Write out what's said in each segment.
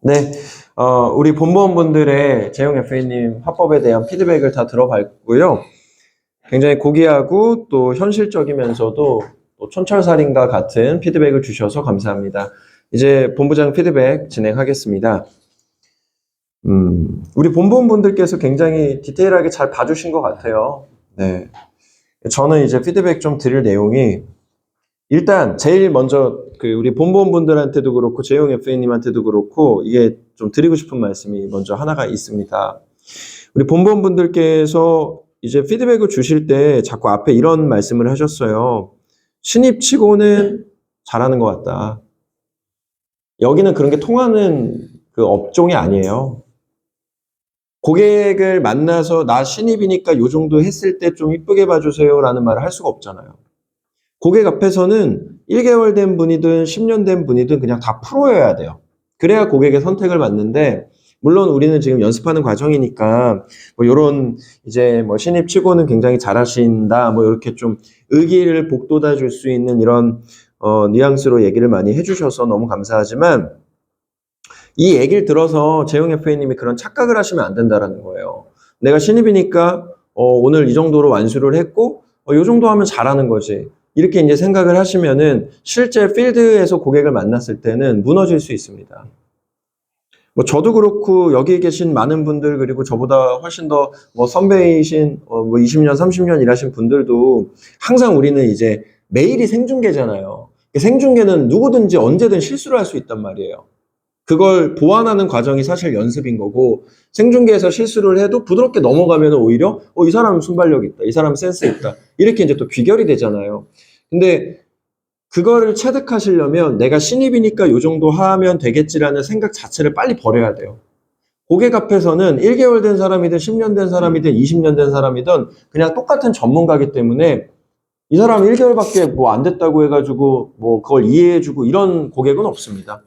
네, 우리 본무원분들의 재용 FA님 화법에 대한 피드백을 다 들어봤고요. 굉장히 고귀하고 또 현실적이면서도 또 촌철살인과 같은 피드백을 주셔서 감사합니다. 이제 본부장 피드백 진행하겠습니다. 우리 본부원분들께서 굉장히 디테일하게 잘 봐주신 것 같아요. 네. 저는 이제 피드백 좀 드릴 내용이 일단 제일 먼저 우리 본부원분들한테도 그렇고 재용 FA님한테도 그렇고 이게 좀 드리고 싶은 말씀이 먼저 하나가 있습니다. 우리 본부원분들께서 이제 피드백을 주실 때 자꾸 앞에 이런 말씀을 하셨어요. 신입치고는 잘하는 것 같다. 여기는 그런 게 통하는 그 업종이 아니에요. 고객을 만나서 나 신입이니까 요 정도 했을 때 좀 이쁘게 봐주세요 라는 말을 할 수가 없잖아요. 고객 앞에서는 1개월 된 분이든 10년 된 분이든 그냥 다 프로여야 돼요. 그래야 고객의 선택을 받는데, 물론 우리는 지금 연습하는 과정이니까, 뭐, 요런, 이제 뭐, 신입 치고는 굉장히 잘하신다, 뭐, 이렇게 좀 의기를 북돋아 줄 수 있는 이런, 뉘앙스로 얘기를 많이 해주셔서 너무 감사하지만, 이 얘기를 들어서 재용 FA님이 그런 착각을 하시면 안 된다라는 거예요. 내가 신입이니까, 오늘 이 정도로 완수를 했고, 요 정도 하면 잘하는 거지. 이렇게 이제 생각을 하시면은 실제 필드에서 고객을 만났을 때는 무너질 수 있습니다. 뭐 저도 그렇고 여기 계신 많은 분들 그리고 저보다 훨씬 더 뭐 선배이신 뭐 20년, 30년 일하신 분들도 항상 우리는 이제 매일이 생중계잖아요. 생중계는 누구든지 언제든 실수를 할 수 있단 말이에요. 그걸 보완하는 과정이 사실 연습인 거고 생중계에서 실수를 해도 부드럽게 넘어가면 오히려 이 사람은 순발력 있다. 이 사람은 센스 있다. 이렇게 이제 또 귀결이 되잖아요. 근데 그거를 체득하시려면 내가 신입이니까 요 정도 하면 되겠지라는 생각 자체를 빨리 버려야 돼요. 고객 앞에서는 1개월 된 사람이든 10년 된 사람이든 20년 된 사람이든 그냥 똑같은 전문가이기 때문에 이 사람 1개월밖에 뭐 안 됐다고 해가지고 뭐 그걸 이해해주고 이런 고객은 없습니다.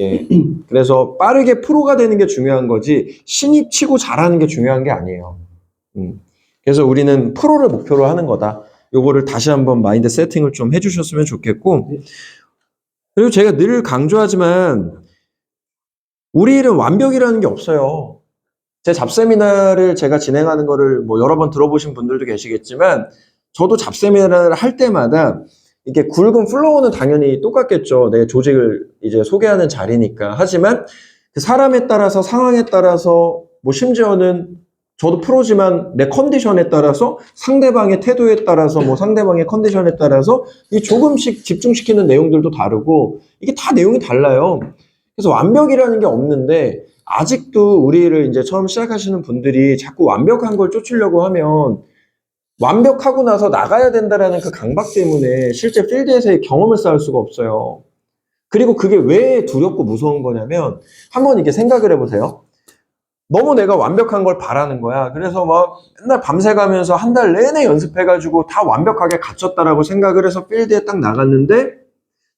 예. 그래서 빠르게 프로가 되는 게 중요한 거지 신입 치고 잘하는 게 중요한 게 아니에요. 그래서 우리는 프로를 목표로 하는 거다. 요거를 다시 한번 마인드 세팅을 좀 해주셨으면 좋겠고, 그리고 제가 늘 강조하지만 우리 일은 완벽이라는 게 없어요. 제 잡세미나를 제가 진행하는 거를 뭐 여러 번 들어보신 분들도 계시겠지만 저도 잡세미나를 할 때마다 이게 굵은 플로우는 당연히 똑같겠죠. 내 조직을 이제 소개하는 자리니까. 하지만 그 사람에 따라서 상황에 따라서 뭐 심지어는 저도 프로지만 내 컨디션에 따라서 상대방의 태도에 따라서 뭐 상대방의 컨디션에 따라서 이 조금씩 집중시키는 내용들도 다르고 이게 다 내용이 달라요. 그래서 완벽이라는 게 없는데 아직도 우리를 이제 처음 시작하시는 분들이 자꾸 완벽한 걸 쫓으려고 하면 완벽하고 나서 나가야 된다라는 그 강박 때문에 실제 필드에서의 경험을 쌓을 수가 없어요. 그리고 그게 왜 두렵고 무서운 거냐면 한번 이렇게 생각을 해보세요. 너무 내가 완벽한 걸 바라는 거야. 그래서 막 맨날 밤새 가면서 한 달 내내 연습해가지고 다 완벽하게 갖췄다라고 생각을 해서 필드에 딱 나갔는데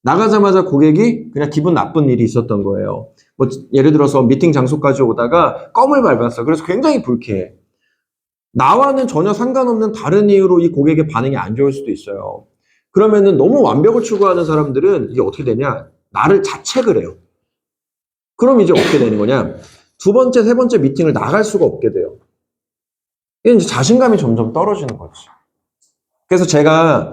나가자마자 고객이 그냥 기분 나쁜 일이 있었던 거예요. 뭐 예를 들어서 미팅 장소까지 오다가 껌을 밟았어. 그래서 굉장히 불쾌해. 나와는 전혀 상관없는 다른 이유로 이 고객의 반응이 안 좋을 수도 있어요. 그러면은 너무 완벽을 추구하는 사람들은 이게 어떻게 되냐? 나를 자책을 해요. 그럼 이제 어떻게 되는 거냐? 두 번째, 세 번째 미팅을 나갈 수가 없게 돼요. 이게 이제 자신감이 점점 떨어지는 거지. 그래서 제가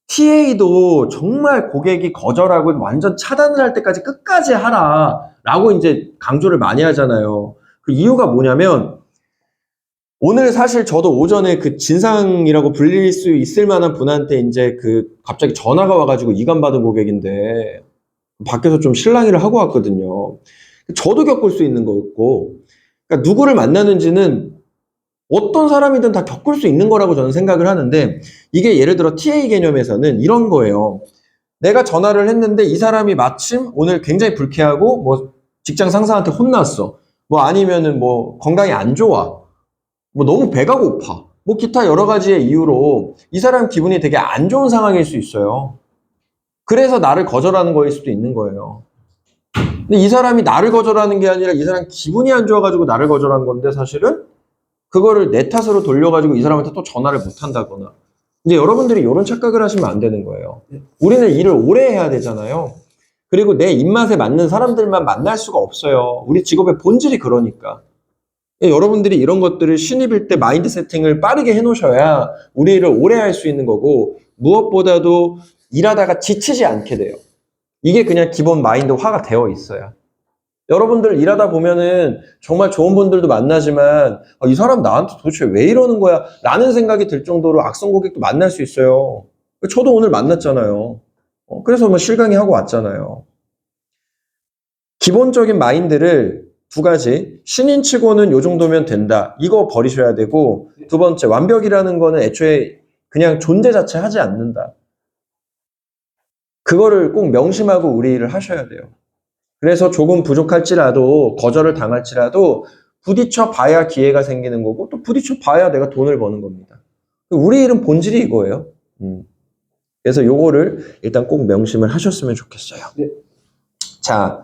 TA도 정말 고객이 거절하고 완전 차단을 할 때까지 끝까지 하라라고 이제 강조를 많이 하잖아요. 그 이유가 뭐냐면 오늘 사실 저도 오전에 그 진상이라고 불릴 수 있을 만한 분한테 이제 갑자기 전화가 와가지고 이관 받은 고객인데 밖에서 좀 실랑이를 하고 왔거든요. 저도 겪을 수 있는 거였고, 그러니까 누구를 만나는지는 어떤 사람이든 다 겪을 수 있는 거라고 저는 생각을 하는데 이게 예를 들어 TA 개념에서는 이런 거예요. 내가 전화를 했는데 이 사람이 마침 오늘 굉장히 불쾌하고 뭐 직장 상사한테 혼났어. 뭐 아니면은 뭐 건강이 안 좋아. 뭐 너무 배가 고파. 뭐 기타 여러 가지의 이유로 이 사람 기분이 되게 안 좋은 상황일 수 있어요. 그래서 나를 거절하는 거일 수도 있는 거예요. 근데 이 사람이 나를 거절하는 게 아니라 이 사람 기분이 안 좋아가지고 나를 거절한 건데 사실은 그거를 내 탓으로 돌려가지고 이 사람한테 또 전화를 못 한다거나. 이제 여러분들이 이런 착각을 하시면 안 되는 거예요. 우리는 일을 오래 해야 되잖아요. 그리고 내 입맛에 맞는 사람들만 만날 수가 없어요. 우리 직업의 본질이 그러니까. 여러분들이 이런 것들을 신입일 때 마인드 세팅을 빠르게 해놓으셔야 우리 일을 오래 할 수 있는 거고, 무엇보다도 일하다가 지치지 않게 돼요. 이게 그냥 기본 마인드화가 되어 있어요. 여러분들 일하다 보면은 정말 좋은 분들도 만나지만 이 사람 나한테 도대체 왜 이러는 거야? 라는 생각이 들 정도로 악성 고객도 만날 수 있어요. 저도 오늘 만났잖아요. 그래서 뭐 실강의하고 왔잖아요. 기본적인 마인드를 두 가지, 신인치고는 요 정도면 된다. 이거 버리셔야 되고, 두 번째, 완벽이라는 거는 애초에 그냥 존재 자체 하지 않는다. 그거를 꼭 명심하고 우리 일을 하셔야 돼요. 그래서 조금 부족할지라도, 거절을 당할지라도 부딪혀 봐야 기회가 생기는 거고, 또 부딪혀 봐야 내가 돈을 버는 겁니다. 우리 일은 본질이 이거예요. 그래서 요거를 일단 꼭 명심을 하셨으면 좋겠어요. 네. 자,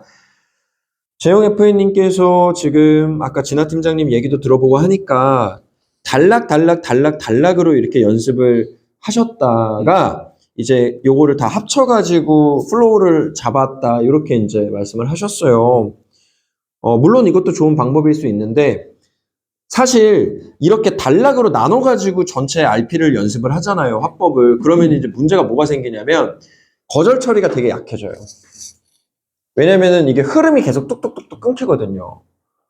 재용 FA님께서 지금 아까 진아 팀장님 얘기도 들어보고 하니까 단락으로 이렇게 연습을 하셨다가 이제 요거를 다 합쳐가지고 플로우를 잡았다, 이렇게 이제 말씀을 하셨어요. 물론 이것도 좋은 방법일 수 있는데, 사실 이렇게 단락으로 나눠가지고 전체 RP를 연습을 하잖아요, 화법을. 그러면 이제 문제가 뭐가 생기냐면 거절 처리가 되게 약해져요. 왜냐면은 이게 흐름이 계속 뚝뚝뚝뚝 끊기거든요.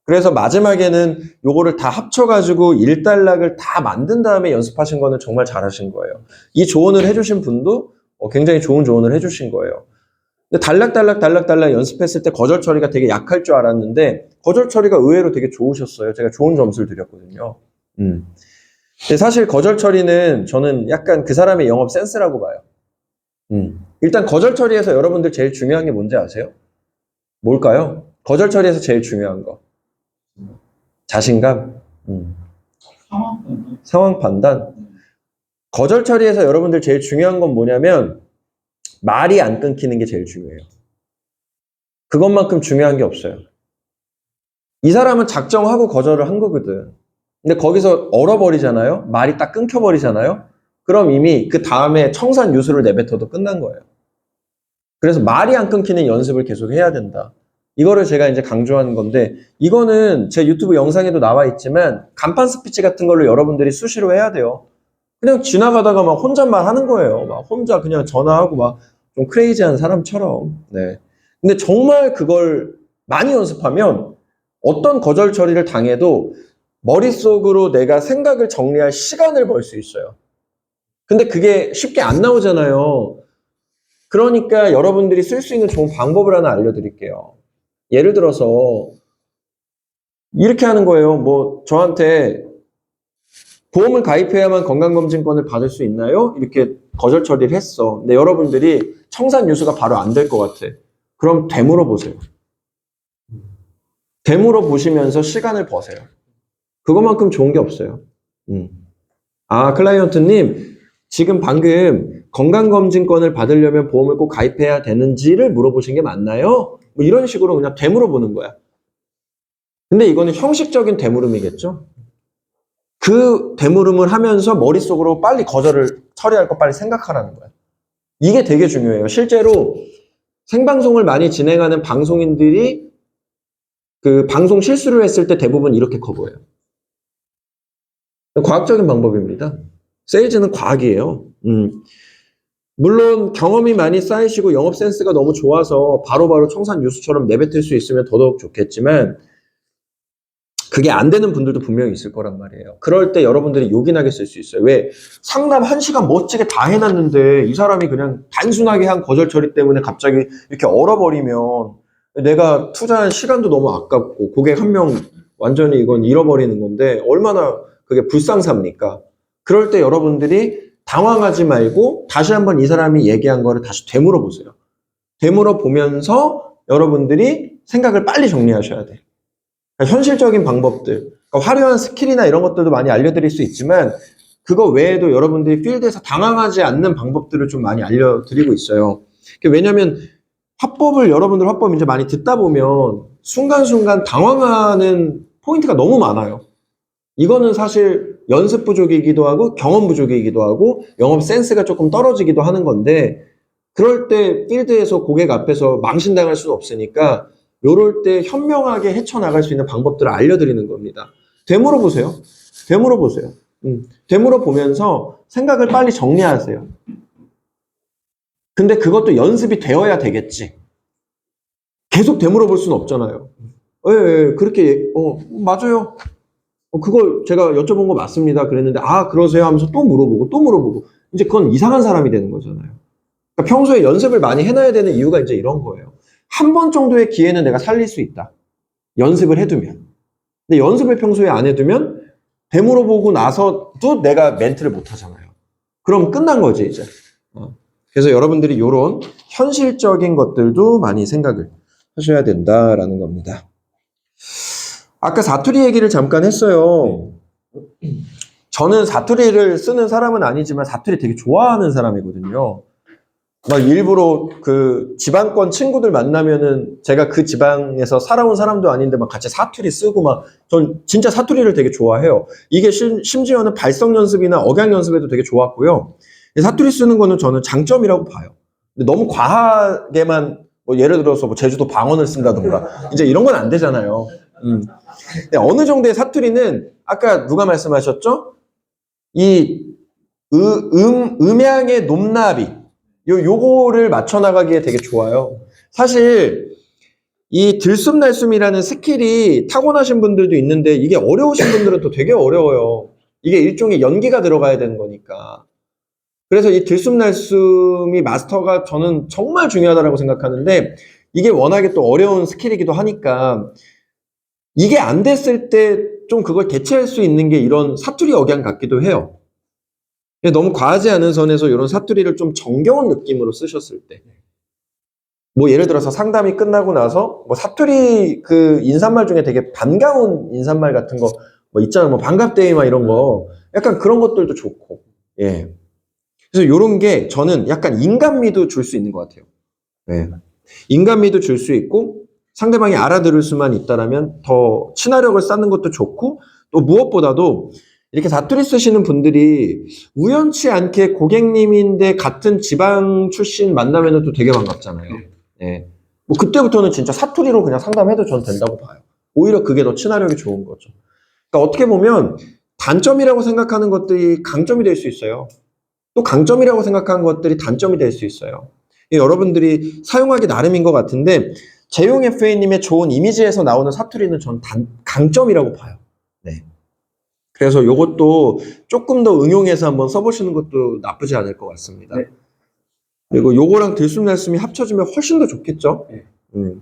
그래서 마지막에는 요거를 다 합쳐가지고 1단락을 다 만든 다음에 연습하신 거는 정말 잘하신 거예요. 이 조언을 해주신 분도 굉장히 좋은 조언을 해주신 거예요. 근데 단락 연습했을 때 거절 처리가 되게 약할 줄 알았는데 거절 처리가 의외로 되게 좋으셨어요. 제가 좋은 점수를 드렸거든요. 근데 사실 거절 처리는 저는 약간 그 사람의 영업 센스라고 봐요. 일단 거절 처리에서 여러분들 제일 중요한 게 뭔지 아세요? 뭘까요? 거절 처리에서 제일 중요한 거. 자신감? 상황 판단? 거절 처리에서 여러분들 제일 중요한 건 뭐냐면 말이 안 끊기는 게 제일 중요해요. 그것만큼 중요한 게 없어요. 이 사람은 작정하고 거절을 한 거거든. 근데 거기서 얼어버리잖아요? 말이 딱 끊겨버리잖아요? 그럼 이미 그 다음에 청산 유수를 내뱉어도 끝난 거예요. 그래서 말이 안 끊기는 연습을 계속 해야 된다. 이거를 제가 이제 강조하는 건데, 이거는 제 유튜브 영상에도 나와 있지만 간판 스피치 같은 걸로 여러분들이 수시로 해야 돼요. 그냥 지나가다가 막 혼잣말 하는 거예요. 막 혼자 그냥 전화하고 막 좀 크레이지한 사람처럼. 네. 근데 정말 그걸 많이 연습하면 어떤 거절 처리를 당해도 머릿속으로 내가 생각을 정리할 시간을 벌 수 있어요. 근데 그게 쉽게 안 나오잖아요. 그러니까 여러분들이 쓸 수 있는 좋은 방법을 하나 알려드릴게요. 예를 들어서 이렇게 하는 거예요. 뭐 저한테 보험을 가입해야만 건강검진권을 받을 수 있나요? 이렇게 거절 처리를 했어. 근데 여러분들이 청산 유수가 바로 안 될 것 같아. 그럼 되물어 보세요. 되물어 보시면서 시간을 버세요. 그것만큼 좋은 게 없어요. 클라이언트님, 지금 방금 건강검진권을 받으려면 보험을 꼭 가입해야 되는지를 물어보신 게 맞나요? 뭐 이런 식으로 그냥 되물어 보는 거야. 근데 이거는 형식적인 되물음이겠죠? 그 되물음을 하면서 머릿속으로 빨리 거절을 처리할 거 빨리 생각하라는 거야. 이게 되게 중요해요. 실제로 생방송을 많이 진행하는 방송인들이 그 방송 실수를 했을 때 대부분 이렇게 커버해요. 과학적인 방법입니다. 세일즈는 과학이에요. 물론 경험이 많이 쌓이시고 영업 센스가 너무 좋아서 바로바로 청산 유수처럼 내뱉을 수 있으면 더더욱 좋겠지만 그게 안 되는 분들도 분명히 있을 거란 말이에요. 그럴 때 여러분들이 요긴하게 쓸 수 있어요. 왜? 상담 1시간 멋지게 다 해놨는데 이 사람이 그냥 단순하게 한 거절 처리 때문에 갑자기 이렇게 얼어버리면 내가 투자한 시간도 너무 아깝고 고객 한 명 완전히 이건 잃어버리는 건데 얼마나 그게 불상사입니까? 그럴 때 여러분들이 당황하지 말고 다시 한번 이 사람이 얘기한 거를 다시 되물어 보세요. 되물어 보면서 여러분들이 생각을 빨리 정리하셔야 돼. 현실적인 방법들, 그러니까 화려한 스킬이나 이런 것들도 많이 알려드릴 수 있지만 그거 외에도 여러분들이 필드에서 당황하지 않는 방법들을 좀 많이 알려드리고 있어요. 왜냐하면 여러분들 화법 이제 많이 듣다 보면 순간순간 당황하는 포인트가 너무 많아요. 이거는 사실 연습 부족이기도 하고 경험 부족이기도 하고 영업 센스가 조금 떨어지기도 하는 건데 그럴 때 필드에서 고객 앞에서 망신당할 수는 없으니까 요럴 때 현명하게 헤쳐나갈 수 있는 방법들을 알려드리는 겁니다. 되물어 보세요. 되물어 보세요. 되물어 보면서 생각을 빨리 정리하세요. 근데 그것도 연습이 되어야 되겠지. 계속 되물어 볼 수는 없잖아요. 예, 예, 그렇게, 맞아요. 그걸 제가 여쭤본 거 맞습니다. 그랬는데, 아, 그러세요? 하면서 또 물어보고, 또 물어보고. 이제 그건 이상한 사람이 되는 거잖아요. 그러니까 평소에 연습을 많이 해놔야 되는 이유가 이제 이런 거예요. 한 번 정도의 기회는 내가 살릴 수 있다. 연습을 해두면. 근데 연습을 평소에 안 해두면, 되물어보고 나서도 내가 멘트를 못 하잖아요. 그럼 끝난 거지, 이제. 그래서 여러분들이 이런 현실적인 것들도 많이 생각을 하셔야 된다라는 겁니다. 아까 사투리 얘기를 잠깐 했어요. 저는 사투리를 쓰는 사람은 아니지만 사투리 되게 좋아하는 사람이거든요. 막 일부러 그 지방권 친구들 만나면은 제가 그 지방에서 살아온 사람도 아닌데 막 같이 사투리 쓰고 막 전 진짜 사투리를 되게 좋아해요. 이게 심지어는 발성 연습이나 억양 연습에도 되게 좋았고요. 사투리 쓰는 거는 저는 장점이라고 봐요. 근데 너무 과하게만 뭐 예를 들어서 뭐 제주도 방언을 쓴다던가 이제 이런 건 안 되잖아요. 근데 어느 정도의 사투리는 아까 누가 말씀하셨죠? 이 음양의 높나비 요거를 맞춰 나가기에 되게 좋아요. 사실 이 들숨날숨이라는 스킬이 타고나신 분들도 있는데 이게 어려우신 분들은 또 되게 어려워요. 이게 일종의 연기가 들어가야 되는 거니까. 그래서 이 들숨날숨이 마스터가 저는 정말 중요하다고 생각하는데 이게 워낙에 또 어려운 스킬이기도 하니까 이게 안 됐을 때 좀 그걸 대체할 수 있는 게 이런 사투리 억양 같기도 해요. 너무 과하지 않은 선에서 이런 사투리를 좀 정겨운 느낌으로 쓰셨을 때. 뭐 예를 들어서 상담이 끝나고 나서 뭐 사투리 그 인사말 중에 되게 반가운 인사말 같은 거 뭐 있잖아요. 뭐 반갑대이 막 이런 거. 약간 그런 것들도 좋고. 예. 그래서 이런 게 저는 약간 인간미도 줄 수 있는 것 같아요. 예. 인간미도 줄 수 있고 상대방이 알아들을 수만 있다라면 더 친화력을 쌓는 것도 좋고 또 무엇보다도 이렇게 사투리 쓰시는 분들이 우연치 않게 고객님인데 같은 지방 출신 만나면 또 되게 반갑잖아요. 예. 뭐 그때부터는 진짜 사투리로 그냥 상담해도 전 된다고 봐요. 오히려 그게 더 친화력이 좋은 거죠. 그러니까 어떻게 보면 단점이라고 생각하는 것들이 강점이 될 수 있어요. 또 강점이라고 생각하는 것들이 단점이 될 수 있어요. 여러분들이 사용하기 나름인 것 같은데 재용 FA님의 좋은 이미지에서 나오는 사투리는 전 강점이라고 봐요. 네. 그래서 이것도 조금 더 응용해서 한번 써보시는 것도 나쁘지 않을 것 같습니다. 네. 그리고 요거랑 들숨날숨이 합쳐지면 훨씬 더 좋겠죠? 네.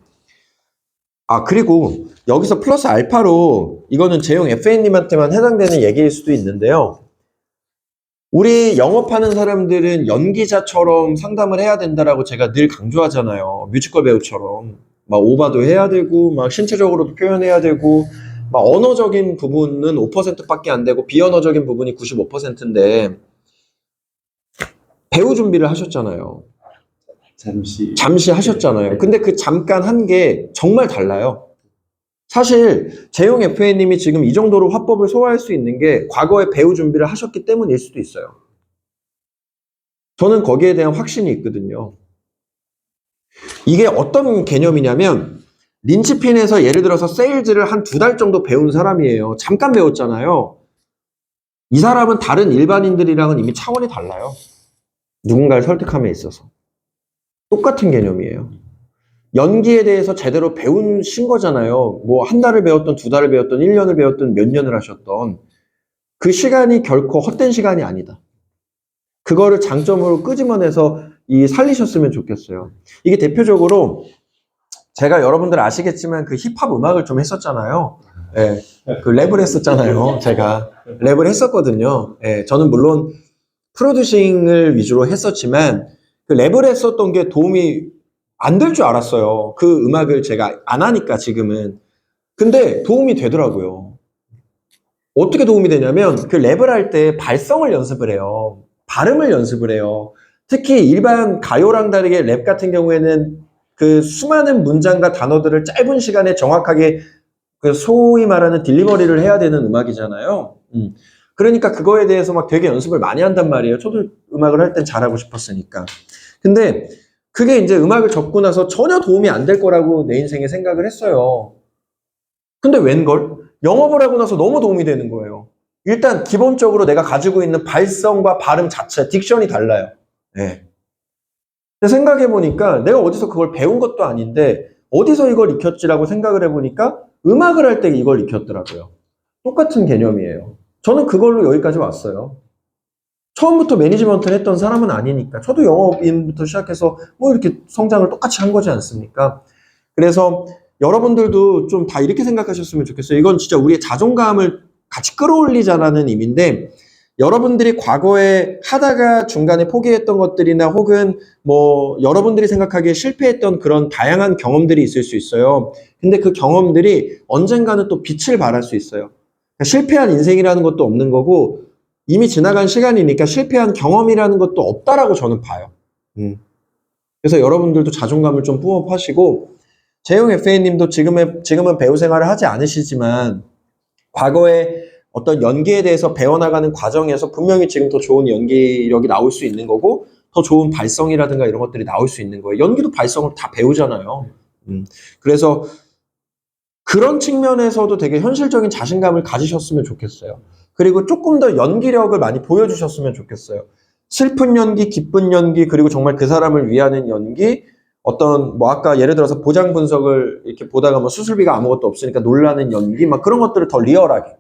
아, 그리고 여기서 플러스 알파로 이거는 재용 FA님한테만 해당되는 얘기일 수도 있는데요. 우리 영업하는 사람들은 연기자처럼 상담을 해야 된다라고 제가 늘 강조하잖아요. 뮤지컬 배우처럼. 막 오바도 해야 되고, 막 신체적으로도 표현해야 되고, 막 언어적인 부분은 5%밖에 안 되고, 비언어적인 부분이 95%인데, 배우 준비를 하셨잖아요. 잠시 하셨잖아요. 근데 그 잠깐 한 게 정말 달라요. 사실 재용 FA님이 지금 이 정도로 화법을 소화할 수 있는 게 과거에 배우 준비를 하셨기 때문일 수도 있어요. 저는 거기에 대한 확신이 있거든요. 이게 어떤 개념이냐면 린치핀에서 예를 들어서 세일즈를 한 2달 정도 배운 사람이에요. 잠깐 배웠잖아요. 이 사람은 다른 일반인들이랑은 이미 차원이 달라요. 누군가를 설득함에 있어서. 똑같은 개념이에요. 연기에 대해서 제대로 배우신 거잖아요. 뭐 한 달을 배웠던 2달을 배웠던 1년을 배웠던 몇 년을 하셨던 그 시간이 결코 헛된 시간이 아니다. 그거를 장점으로 끄집어내서 살리셨으면 좋겠어요. 이게 대표적으로 제가 여러분들 아시겠지만 그 힙합 음악을 좀 했었잖아요. 예, 그 랩을 했었잖아요. 제가 랩을 했었거든요. 예, 저는 물론 프로듀싱을 위주로 했었지만 그 랩을 했었던 게 도움이 안 될 줄 알았어요. 그 음악을 제가 안 하니까 지금은. 근데 도움이 되더라고요. 어떻게 도움이 되냐면 그 랩을 할 때 발성을 연습을 해요. 발음을 연습을 해요. 특히 일반 가요랑 다르게 랩 같은 경우에는 그 수많은 문장과 단어들을 짧은 시간에 정확하게 그 소위 말하는 딜리버리를 해야 되는 음악이잖아요. 그러니까 그거에 대해서 막 되게 연습을 많이 한단 말이에요. 저도 음악을 할 땐 잘하고 싶었으니까. 근데 그게 이제 음악을 접고 나서 전혀 도움이 안 될 거라고 내 인생에 생각을 했어요. 근데 웬걸? 영업을 하고 나서 너무 도움이 되는 거예요. 일단 기본적으로 내가 가지고 있는 발성과 발음 자체, 딕션이 달라요. 네. 근데 생각해보니까 내가 어디서 그걸 배운 것도 아닌데 어디서 이걸 익혔지라고 생각을 해보니까 음악을 할 때 이걸 익혔더라고요. 똑같은 개념이에요. 저는 그걸로 여기까지 왔어요. 처음부터 매니지먼트를 했던 사람은 아니니까. 저도 영업인부터 시작해서 뭐 이렇게 성장을 똑같이 한 거지 않습니까? 그래서 여러분들도 좀 다 이렇게 생각하셨으면 좋겠어요. 이건 진짜 우리의 자존감을 같이 끌어올리자라는 의미인데, 여러분들이 과거에 하다가 중간에 포기했던 것들이나 혹은 뭐 여러분들이 생각하기에 실패했던 그런 다양한 경험들이 있을 수 있어요. 근데 그 경험들이 언젠가는 또 빛을 발할 수 있어요. 그러니까 실패한 인생이라는 것도 없는 거고 이미 지나간 시간이니까 실패한 경험이라는 것도 없다라고 저는 봐요. 그래서 여러분들도 자존감을 좀 뿜업하시고, 재용 FA님도 지금은 배우 생활을 하지 않으시지만 과거에 어떤 연기에 대해서 배워나가는 과정에서 분명히 지금 더 좋은 연기력이 나올 수 있는 거고 더 좋은 발성이라든가 이런 것들이 나올 수 있는 거예요. 연기도 발성을 다 배우잖아요. 그래서 그런 측면에서도 되게 현실적인 자신감을 가지셨으면 좋겠어요. 그리고 조금 더 연기력을 많이 보여주셨으면 좋겠어요. 슬픈 연기, 기쁜 연기, 그리고 정말 그 사람을 위하는 연기, 어떤 뭐 아까 예를 들어서 보장 분석을 이렇게 보다가 뭐 수술비가 아무것도 없으니까 놀라는 연기, 막 그런 것들을 더 리얼하게,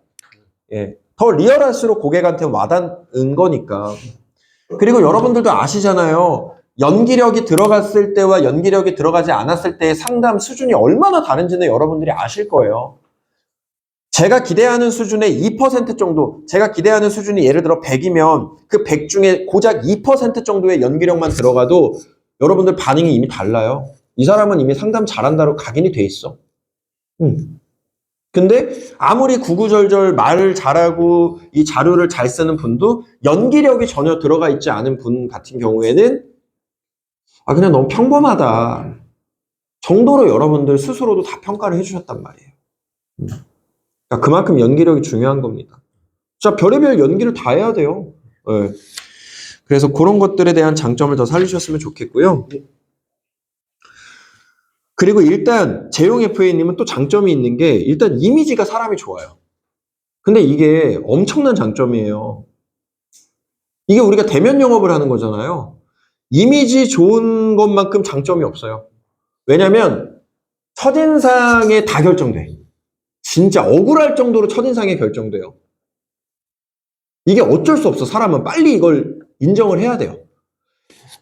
예, 더 리얼할수록 고객한테 와닿은 거니까. 그리고 여러분들도 아시잖아요. 연기력이 들어갔을 때와 연기력이 들어가지 않았을 때의 상담 수준이 얼마나 다른지는 여러분들이 아실 거예요. 제가 기대하는 수준의 2% 정도, 제가 기대하는 수준이 예를 들어 100이면 그 100 중에 고작 2% 정도의 연기력만 들어가도 여러분들 반응이 이미 달라요. 이 사람은 이미 상담 잘한다로 각인이 돼 있어. 근데 아무리 구구절절 말을 잘하고 이 자료를 잘 쓰는 분도 연기력이 전혀 들어가 있지 않은 분 같은 경우에는 그냥 너무 평범하다 정도로 여러분들 스스로도 다 평가를 해주셨단 말이에요. 그러니까 그만큼 연기력이 중요한 겁니다. 자, 별의별 연기를 다 해야 돼요. 네. 그래서 그런 것들에 대한 장점을 더 살리셨으면 좋겠고요. 그리고 일단 재용 FA님은 또 장점이 있는 게 일단 이미지가 사람이 좋아요. 근데 이게 엄청난 장점이에요. 이게 우리가 대면 영업을 하는 거잖아요. 이미지 좋은 것만큼 장점이 없어요. 왜냐면 첫인상에 다 결정돼. 진짜 억울할 정도로 첫인상에 결정돼요. 이게 어쩔 수 없어. 사람은 빨리 이걸 인정을 해야 돼요.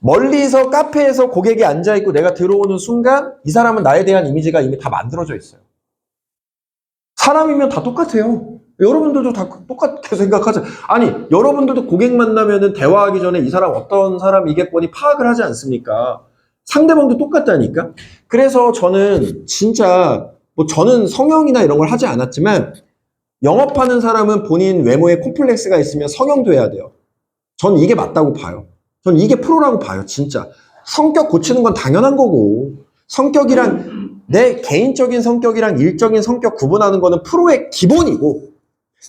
멀리서 카페에서 고객이 앉아있고 내가 들어오는 순간 이 사람은 나에 대한 이미지가 이미 다 만들어져 있어요. 사람이면 다 똑같아요. 여러분들도 다 똑같게 생각하죠. 아니, 여러분들도 고객 만나면은 대화하기 전에 이 사람 어떤 사람이겠거니 파악을 하지 않습니까? 상대방도 똑같다니까? 그래서 저는 진짜, 뭐 저는 성형이나 이런 걸 하지 않았지만, 영업하는 사람은 본인 외모에 콤플렉스가 있으면 성형도 해야 돼요. 전 이게 맞다고 봐요. 전 이게 프로라고 봐요, 진짜. 성격 고치는 건 당연한 거고, 성격이랑, 내 개인적인 성격이랑 일적인 성격 구분하는 거는 프로의 기본이고,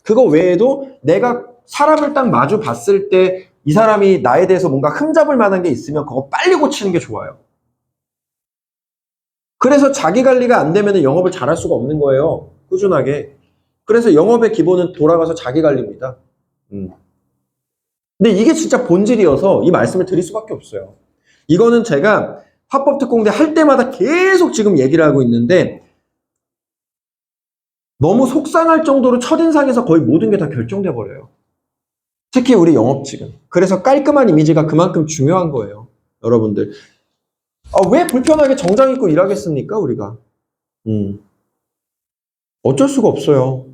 그거 외에도 내가 사람을 딱 마주 봤을 때 이 사람이 나에 대해서 뭔가 흠잡을 만한 게 있으면 그거 빨리 고치는 게 좋아요. 그래서 자기 관리가 안 되면 영업을 잘할 수가 없는 거예요. 꾸준하게. 그래서 영업의 기본은 돌아가서 자기 관리입니다. 근데 이게 진짜 본질이어서 이 말씀을 드릴 수밖에 없어요. 이거는 제가 화법특공대 할 때마다 계속 지금 얘기를 하고 있는데 너무 속상할 정도로 첫인상에서 거의 모든 게 다 결정돼 버려요. 특히 우리 영업직은. 그래서 깔끔한 이미지가 그만큼 중요한 거예요. 여러분들. 왜 불편하게 정장 입고 일하겠습니까, 우리가? 어쩔 수가 없어요.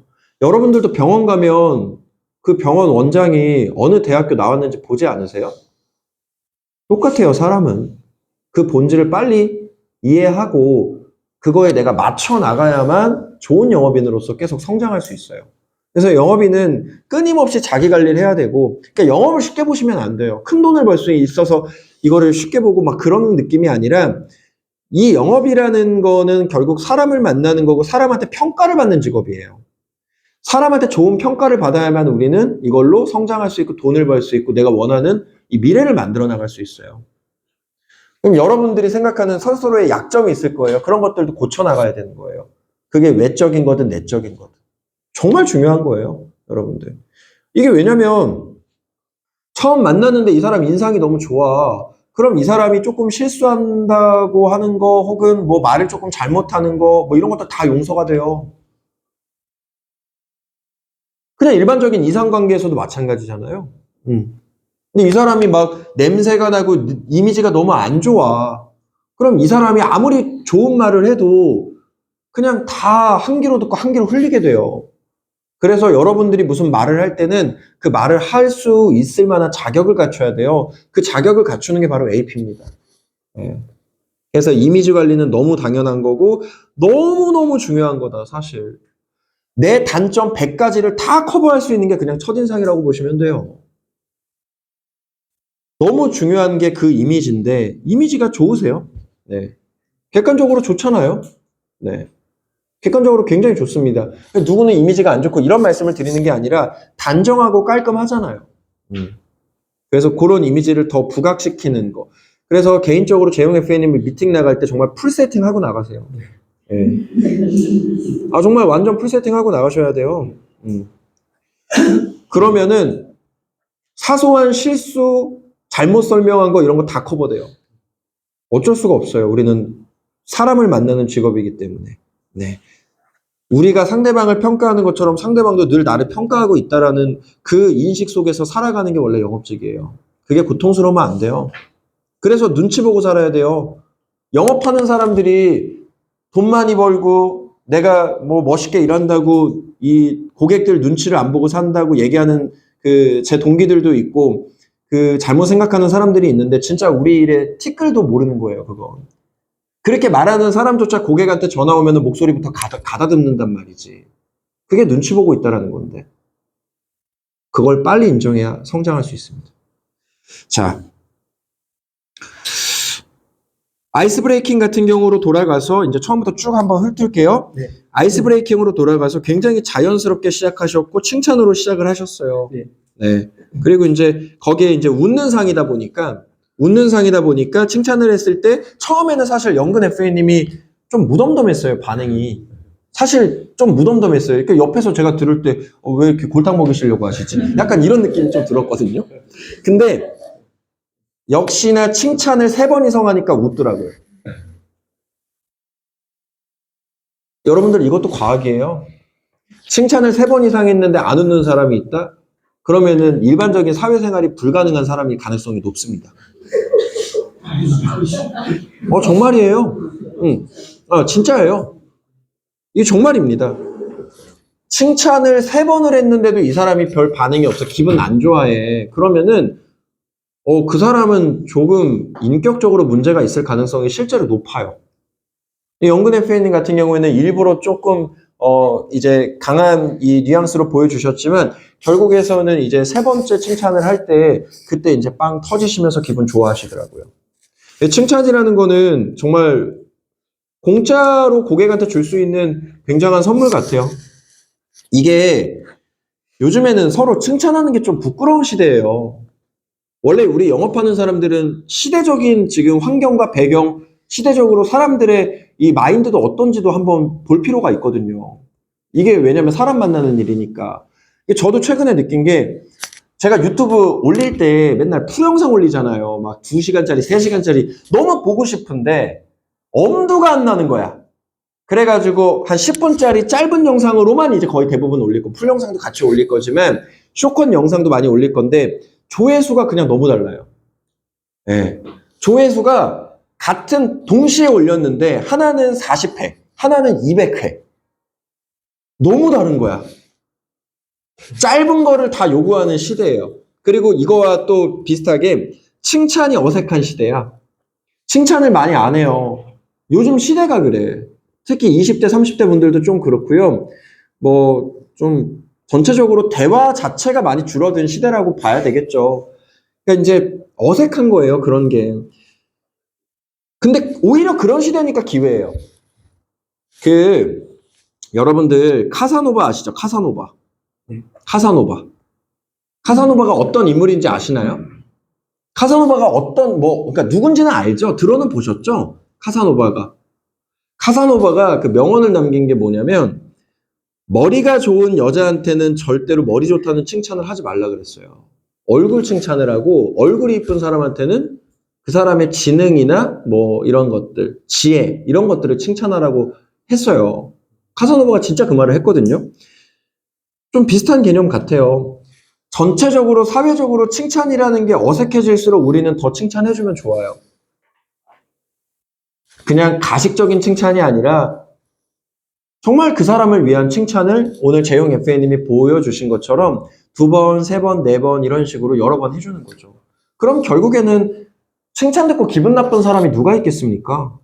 여러분들도 병원 가면 그 병원 원장이 어느 대학교 나왔는지 보지 않으세요? 똑같아요, 사람은. 그 본질을 빨리 이해하고 그거에 내가 맞춰 나가야만 좋은 영업인으로서 계속 성장할 수 있어요. 그래서 영업인은 끊임없이 자기 관리를 해야 되고, 그러니까 영업을 쉽게 보시면 안 돼요. 큰 돈을 벌 수 있어서 이거를 쉽게 보고 막 그런 느낌이 아니라 이 영업이라는 거는 결국 사람을 만나는 거고 사람한테 평가를 받는 직업이에요. 사람한테 좋은 평가를 받아야만 우리는 이걸로 성장할 수 있고 돈을 벌 수 있고 내가 원하는 이 미래를 만들어 나갈 수 있어요. 그럼 여러분들이 생각하는 서로의 약점이 있을 거예요. 그런 것들도 고쳐나가야 되는 거예요. 그게 외적인 거든 내적인 거든. 정말 중요한 거예요, 여러분들. 이게 왜냐면 처음 만났는데 이 사람 인상이 너무 좋아. 그럼 이 사람이 조금 실수한다고 하는 거 혹은 뭐 말을 조금 잘못하는 거 뭐 이런 것도 다 용서가 돼요. 그냥 일반적인 이상관계에서도 마찬가지잖아요. 근데 이 사람이 막 냄새가 나고 이미지가 너무 안 좋아. 그럼 이 사람이 아무리 좋은 말을 해도 그냥 다 한 귀로 듣고 한 귀로 흘리게 돼요. 그래서 여러분들이 무슨 말을 할 때는 그 말을 할 수 있을 만한 자격을 갖춰야 돼요. 그 자격을 갖추는 게 바로 AP입니다. 그래서 이미지 관리는 너무 당연한 거고 너무너무 중요한 거다, 사실. 내 단점 100가지를 다 커버할 수 있는 게 그냥 첫인상이라고 보시면 돼요. 너무 중요한 게 그 이미지인데 이미지가 좋으세요? 네. 객관적으로 좋잖아요. 네. 객관적으로 굉장히 좋습니다. 누구는 이미지가 안 좋고 이런 말씀을 드리는 게 아니라 단정하고 깔끔하잖아요. 그래서 그런 이미지를 더 부각시키는 거. 그래서 개인적으로 재용 FA님이 미팅 나갈 때 정말 풀 세팅하고 나가세요. 네. 아 정말 완전 풀 세팅하고 나가셔야 돼요. 그러면은 사소한 실수, 잘못 설명한 거 이런 거 다 커버돼요. 어쩔 수가 없어요. 우리는 사람을 만나는 직업이기 때문에. 네. 우리가 상대방을 평가하는 것처럼 상대방도 늘 나를 평가하고 있다라는 그 인식 속에서 살아가는 게 원래 영업직이에요. 그게 고통스러우면 안 돼요. 그래서 눈치 보고 살아야 돼요. 영업하는 사람들이 돈 많이 벌고 내가 뭐 멋있게 일한다고 이 고객들 눈치를 안 보고 산다고 얘기하는 그 제 동기들도 있고 그 잘못 생각하는 사람들이 있는데 진짜 우리 일에 티끌도 모르는 거예요, 그거. 그렇게 말하는 사람조차 고객한테 전화 오면 목소리부터 가다듬는단 말이지. 그게 눈치 보고 있다라는 건데. 그걸 빨리 인정해야 성장할 수 있습니다. 자, 아이스 브레이킹 같은 경우로 돌아가서 이제 처음부터 쭉 한번 훑을게요. 네. 아이스 브레이킹으로 돌아가서 굉장히 자연스럽게 시작하셨고 칭찬으로 시작을 하셨어요. 네. 네. 그리고 이제 거기에 이제 웃는 상이다 보니까 칭찬을 했을 때 처음에는 사실 영근 FA님이 좀 무덤덤했어요, 반응이. 사실 좀 무덤덤했어요. 그러니까 옆에서 제가 들을 때 왜 이렇게 골탕 먹이시려고 하시지? 약간 이런 느낌이 좀 들었거든요. 근데 역시나 칭찬을 3번 이상 하니까 웃더라고요. 여러분들 이것도 과학이에요. 칭찬을 3번 이상 했는데 안 웃는 사람이 있다? 그러면은 일반적인 사회생활이 불가능한 사람일 가능성이 높습니다. 정말이에요. 진짜예요. 이게 정말입니다. 칭찬을 3번을 했는데도 이 사람이 별 반응이 없어. 기분 안 좋아해. 그러면은 그 사람은 조금 인격적으로 문제가 있을 가능성이 실제로 높아요. 영근 FA님 같은 경우에는 일부러 조금 이제 강한 이 뉘앙스로 보여주셨지만 결국에서는 이제 3번째 칭찬을 할 때 그때 이제 빵 터지시면서 기분 좋아하시더라고요. 칭찬이라는 거는 정말 공짜로 고객한테 줄 수 있는 굉장한 선물 같아요. 이게 요즘에는 서로 칭찬하는 게 좀 부끄러운 시대예요. 원래 우리 영업하는 사람들은 시대적인 지금 환경과 배경, 시대적으로 사람들의 이 마인드도 어떤지도 한번 볼 필요가 있거든요. 이게 왜냐면 사람 만나는 일이니까. 저도 최근에 느낀 게 제가 유튜브 올릴 때 맨날 풀영상 올리잖아요. 막 2시간짜리, 3시간짜리 너무 보고 싶은데 엄두가 안 나는 거야. 그래가지고 한 10분짜리 짧은 영상으로만 이제 거의 대부분 올릴 거. 풀영상도 같이 올릴 거지만 쇼컷 영상도 많이 올릴 건데 조회수가 그냥 너무 달라요. 네. 조회수가 같은 동시에 올렸는데 하나는 40회, 하나는 200회. 너무 다른 거야. 짧은 거를 다 요구하는 시대예요. 그리고 이거와 또 비슷하게 칭찬이 어색한 시대야. 칭찬을 많이 안 해요. 요즘 시대가 그래. 특히 20대, 30대 분들도 좀 그렇고요. 뭐 좀 전체적으로 대화 자체가 많이 줄어든 시대라고 봐야 되겠죠. 그러니까 이제 어색한 거예요, 그런 게. 근데 오히려 그런 시대니까 기회예요. 여러분들 카사노바 아시죠? 카사노바. 카사노바가 어떤 인물인지 아시나요? 카사노바가 그러니까 누군지는 알죠? 들어는 보셨죠? 카사노바가 그 명언을 남긴 게 뭐냐면, 머리가 좋은 여자한테는 절대로 머리 좋다는 칭찬을 하지 말라 그랬어요. 얼굴 칭찬을 하고, 얼굴이 이쁜 사람한테는 그 사람의 지능이나 뭐 이런 것들, 지혜, 이런 것들을 칭찬하라고 했어요. 카사노바가 진짜 그 말을 했거든요. 좀 비슷한 개념 같아요. 전체적으로, 사회적으로 칭찬이라는 게 어색해질수록 우리는 더 칭찬해주면 좋아요. 그냥 가식적인 칭찬이 아니라 정말 그 사람을 위한 칭찬을 오늘 재용 FA님이 보여주신 것처럼 2번, 3번, 4번 이런 식으로 여러 번 해주는 거죠. 그럼 결국에는 칭찬 듣고 기분 나쁜 사람이 누가 있겠습니까?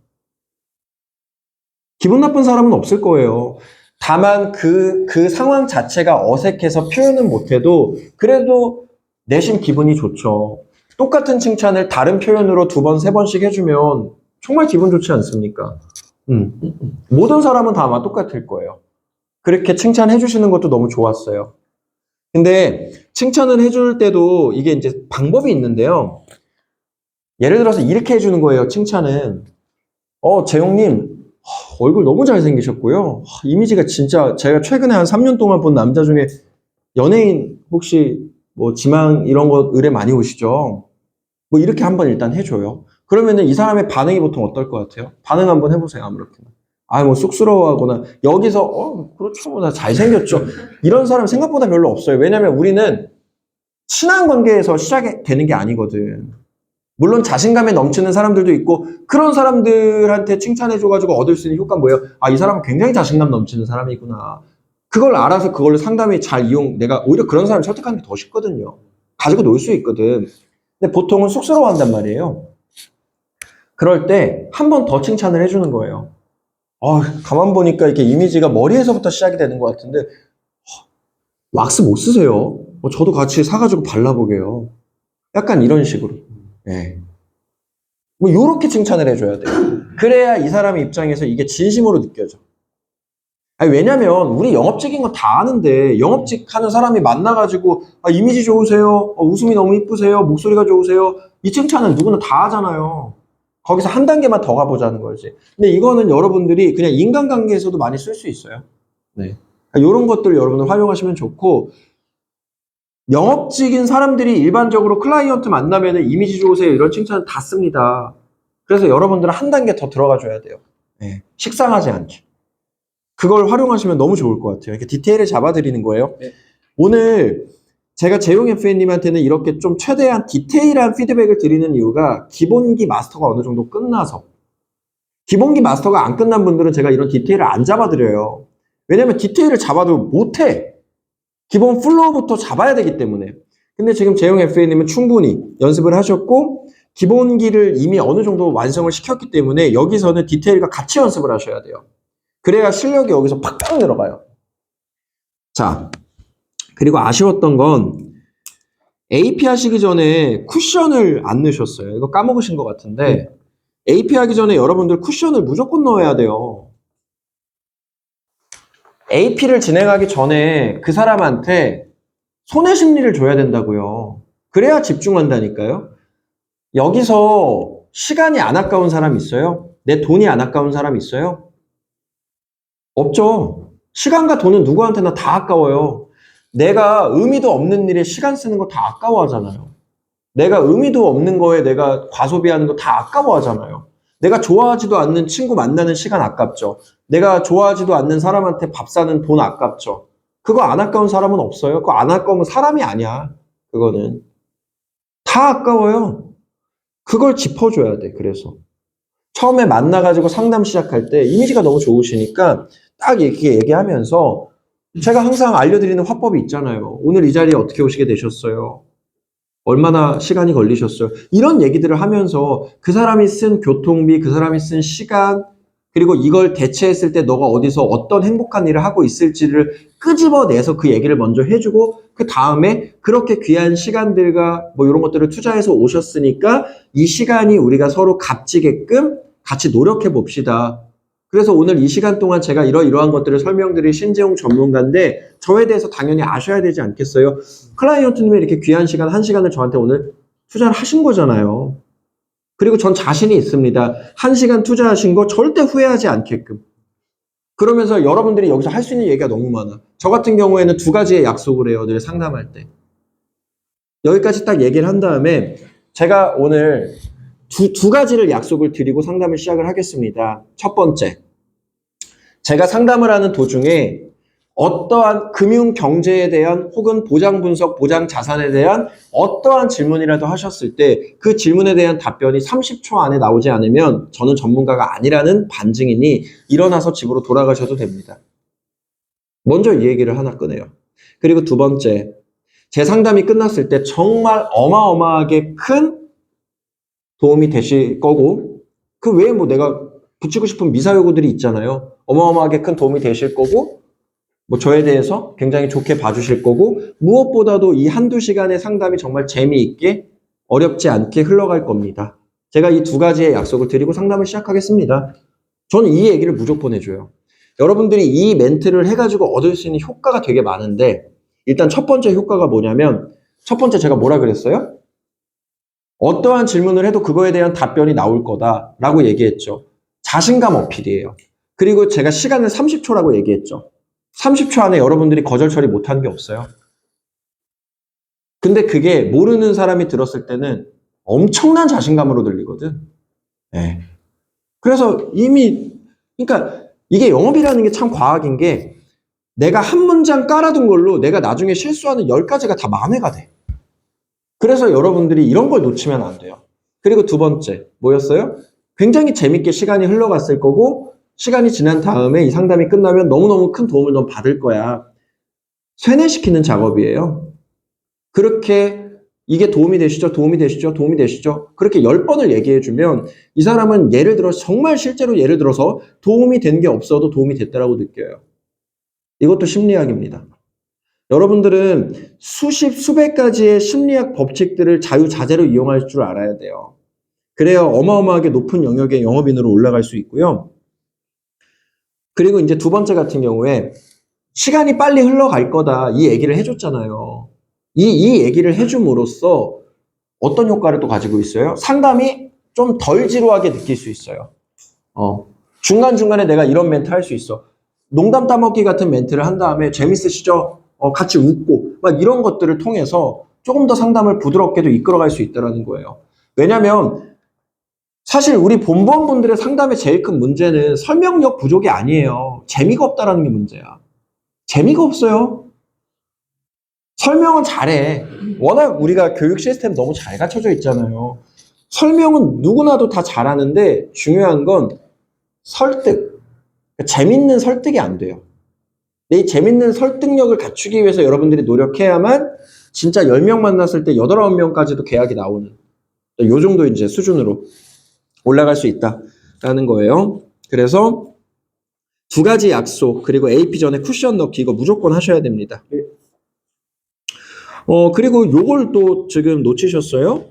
기분 나쁜 사람은 없을 거예요. 다만 그 상황 자체가 어색해서 표현은 못해도 그래도 내심 기분이 좋죠. 똑같은 칭찬을 다른 표현으로 2번, 3번씩 해주면 정말 기분 좋지 않습니까? 모든 사람은 다 아마 똑같을 거예요. 그렇게 칭찬해 주시는 것도 너무 좋았어요. 근데 칭찬을 해줄 때도 이게 이제 방법이 있는데요. 예를 들어서 이렇게 해주는 거예요, 칭찬은. 재용님, 얼굴 너무 잘생기셨고요. 이미지가 진짜 제가 최근에 한 3년 동안 본 남자 중에 연예인 혹시 뭐 지망 이런 거 의뢰 많이 오시죠? 뭐 이렇게 한번 일단 해줘요. 그러면은 이 사람의 반응이 보통 어떨 것 같아요? 반응 한번 해보세요, 아무렇게나. 뭐 쑥스러워하거나, 여기서, 그렇죠, 나 잘생겼죠. 이런 사람 생각보다 별로 없어요. 왜냐면 우리는 친한 관계에서 시작이 되는 게 아니거든. 물론 자신감에 넘치는 사람들도 있고, 그런 사람들한테 칭찬해줘가지고 얻을 수 있는 효과는 뭐예요? 이 사람은 굉장히 자신감 넘치는 사람이구나. 그걸 알아서 그걸로 상담이 잘 내가 오히려 그런 사람 설득하는 게 더 쉽거든요. 가지고 놀 수 있거든. 근데 보통은 쑥스러워한단 말이에요. 그럴 때 한 번 더 칭찬을 해주는 거예요. 가만 보니까 이렇게 이미지가 머리에서부터 시작이 되는 것 같은데, 왁스 못 쓰세요? 저도 같이 사가지고 발라보게요. 약간 이런 식으로. 네. 뭐, 요렇게 칭찬을 해줘야 돼요. 그래야 이 사람의 입장에서 이게 진심으로 느껴져. 왜냐면, 우리 영업직인 거 다 아는데, 영업직 하는 사람이 만나가지고, 이미지 좋으세요? 웃음이 너무 이쁘세요? 목소리가 좋으세요? 이 칭찬은 누구나 다 하잖아요. 거기서 한 단계만 더 가보자는 거지. 근데 이거는 여러분들이 그냥 인간관계에서도 많이 쓸 수 있어요. 네. 이런 것들 여러분들 활용하시면 좋고, 영업직인 사람들이 일반적으로 클라이언트 만나면 이미지 좋으세요 이런 칭찬을 다 씁니다. 그래서 여러분들은 한 단계 더 들어가 줘야 돼요. 네. 식상하지 않게. 그걸 활용하시면 너무 좋을 것 같아요. 이렇게 디테일을 잡아드리는 거예요. 네. 오늘 제가 재용 FA님한테는 이렇게 좀 최대한 디테일한 피드백을 드리는 이유가 기본기 마스터가 어느 정도 끝나서. 기본기 마스터가 안 끝난 분들은 제가 이런 디테일을 안 잡아드려요. 왜냐면 디테일을 잡아도 못해. 기본 플로우부터 잡아야 되기 때문에. 근데 지금 재용 FA님은 충분히 연습을 하셨고 기본기를 이미 어느 정도 완성을 시켰기 때문에 여기서는 디테일과 같이 연습을 하셔야 돼요. 그래야 실력이 여기서 팍팍 늘어가요. 자, 그리고 아쉬웠던 건 AP 하시기 전에 쿠션을 안 넣으셨어요. 이거 까먹으신 것 같은데 AP 하기 전에 여러분들 쿠션을 무조건 넣어야 돼요. AP를 진행하기 전에 그 사람한테 손해 심리를 줘야 된다고요. 그래야 집중한다니까요. 여기서 시간이 안 아까운 사람 있어요? 내 돈이 안 아까운 사람 있어요? 없죠. 시간과 돈은 누구한테나 다 아까워요. 내가 의미도 없는 일에 시간 쓰는 거 다 아까워하잖아요. 내가 의미도 없는 거에 내가 과소비하는 거 다 아까워하잖아요. 내가 좋아하지도 않는 친구 만나는 시간 아깝죠. 내가 좋아하지도 않는 사람한테 밥 사는 돈 아깝죠. 그거 안 아까운 사람은 없어요. 그거 안 아까우면 사람이 아니야. 그거는. 다 아까워요. 그걸 짚어줘야 돼. 그래서. 처음에 만나가지고 상담 시작할 때 이미지가 너무 좋으시니까 딱 이렇게 얘기하면서 제가 항상 알려드리는 화법이 있잖아요. 오늘 이 자리에 어떻게 오시게 되셨어요? 얼마나 시간이 걸리셨어요? 이런 얘기들을 하면서 그 사람이 쓴 교통비, 그 사람이 쓴 시간, 그리고 이걸 대체했을 때 너가 어디서 어떤 행복한 일을 하고 있을지를 끄집어내서 그 얘기를 먼저 해주고 그 다음에 그렇게 귀한 시간들과 뭐 이런 것들을 투자해서 오셨으니까 이 시간이 우리가 서로 값지게끔 같이 노력해 봅시다. 그래서 오늘 이 시간 동안 제가 이러이러한 것들을 설명드릴 신재용 전문가인데 저에 대해서 당연히 아셔야 되지 않겠어요? 클라이언트님이 이렇게 귀한 시간, 1시간을 저한테 오늘 투자를 하신 거잖아요. 그리고 전 자신이 있습니다. 1시간 투자하신 거 절대 후회하지 않게끔. 그러면서 여러분들이 여기서 할 수 있는 얘기가 너무 많아. 저 같은 경우에는 2가지의 약속을 해요. 늘 상담할 때. 여기까지 딱 얘기를 한 다음에 제가 오늘 두 가지를 약속을 드리고 상담을 시작을 하겠습니다. 첫 번째, 제가 상담을 하는 도중에 어떠한 금융 경제에 대한 혹은 보장 분석, 보장 자산에 대한 어떠한 질문이라도 하셨을 때 그 질문에 대한 답변이 30초 안에 나오지 않으면 저는 전문가가 아니라는 반증이니 일어나서 집으로 돌아가셔도 됩니다. 먼저 이 얘기를 하나 꺼내요. 그리고 두 번째, 제 상담이 끝났을 때 정말 어마어마하게 큰 도움이 되실 거고 그 외에 뭐 내가 붙이고 싶은 미사여구들이 있잖아요. 어마어마하게 큰 도움이 되실 거고 뭐 저에 대해서 굉장히 좋게 봐주실 거고 무엇보다도 이 한두 시간의 상담이 정말 재미있게 어렵지 않게 흘러갈 겁니다. 제가 이 2가지의 약속을 드리고 상담을 시작하겠습니다. 저는 이 얘기를 무조건 해줘요. 여러분들이 이 멘트를 해가지고 얻을 수 있는 효과가 되게 많은데 일단 첫 번째 효과가 뭐냐면 첫 번째 제가 뭐라 그랬어요? 어떠한 질문을 해도 그거에 대한 답변이 나올 거다라고 얘기했죠. 자신감 어필이에요. 그리고 제가 시간을 30초라고 얘기했죠. 30초 안에 여러분들이 거절 처리 못하는 게 없어요. 근데 그게 모르는 사람이 들었을 때는 엄청난 자신감으로 들리거든. 네. 그래서 이미 그러니까 이게 영업이라는 게 참 과학인 게 내가 한 문장 깔아둔 걸로 내가 나중에 실수하는 10가지가 다 만회가 돼. 그래서 여러분들이 이런 걸 놓치면 안 돼요. 그리고 두 번째, 뭐였어요? 굉장히 재밌게 시간이 흘러갔을 거고, 시간이 지난 다음에 이 상담이 끝나면 너무너무 큰 도움을 넌 받을 거야. 세뇌시키는 작업이에요. 그렇게 이게 도움이 되시죠? 도움이 되시죠? 도움이 되시죠? 그렇게 10번을 얘기해주면 이 사람은 예를 들어 정말 실제로 예를 들어서 도움이 된 게 없어도 도움이 됐다라고 느껴요. 이것도 심리학입니다. 여러분들은 수십, 수백 가지의 심리학 법칙들을 자유자재로 이용할 줄 알아야 돼요. 그래야 어마어마하게 높은 영역의 영업인으로 올라갈 수 있고요. 그리고 이제 두 번째 같은 경우에 시간이 빨리 흘러갈 거다 이 얘기를 해줬잖아요. 이 얘기를 해줌으로써 어떤 효과를 또 가지고 있어요? 상담이 좀 덜 지루하게 느낄 수 있어요. 중간중간에 내가 이런 멘트 할 수 있어. 농담 따먹기 같은 멘트를 한 다음에 재밌으시죠? 같이 웃고 막 이런 것들을 통해서 조금 더 상담을 부드럽게도 이끌어갈 수 있다는 거예요. 왜냐면 사실 우리 본부원분들의 상담의 제일 큰 문제는 설명력 부족이 아니에요. 재미가 없다라는 게 문제야. 재미가 없어요. 설명은 잘해. 워낙 우리가 교육 시스템 너무 잘 갖춰져 있잖아요. 설명은 누구나도 다 잘하는데 중요한 건 설득. 재밌는 설득이 안 돼요. 이 재밌는 설득력을 갖추기 위해서 여러분들이 노력해야만 진짜 10명 만났을 때 8, 9명까지도 계약이 나오는 요 정도 이제 수준으로 올라갈 수 있다라는 거예요. 그래서 2가지 약속 그리고 AP 전에 쿠션 넣기 이거 무조건 하셔야 됩니다. 그리고 요걸 또 지금 놓치셨어요.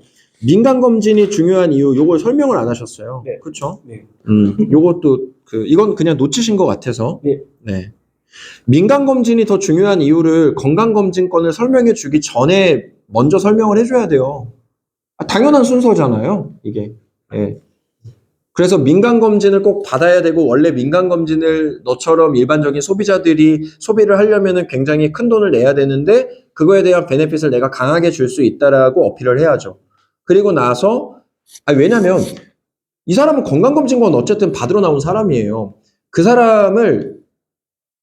민간검진이 중요한 이유 요걸 설명을 안 하셨어요. 네. 그렇죠? 네. 요것도 이건 그냥 놓치신 것 같아서. 네. 네. 민간검진이 더 중요한 이유를 건강검진권을 설명해 주기 전에 먼저 설명을 해줘야 돼요. 당연한 순서잖아요, 이게. 예. 그래서 민간검진을 꼭 받아야 되고, 원래 민간검진을 너처럼 일반적인 소비자들이 소비를 하려면은 굉장히 큰 돈을 내야 되는데, 그거에 대한 베네핏을 내가 강하게 줄 수 있다라고 어필을 해야죠. 그리고 나서, 왜냐면, 이 사람은 건강검진권 어쨌든 받으러 나온 사람이에요. 그 사람을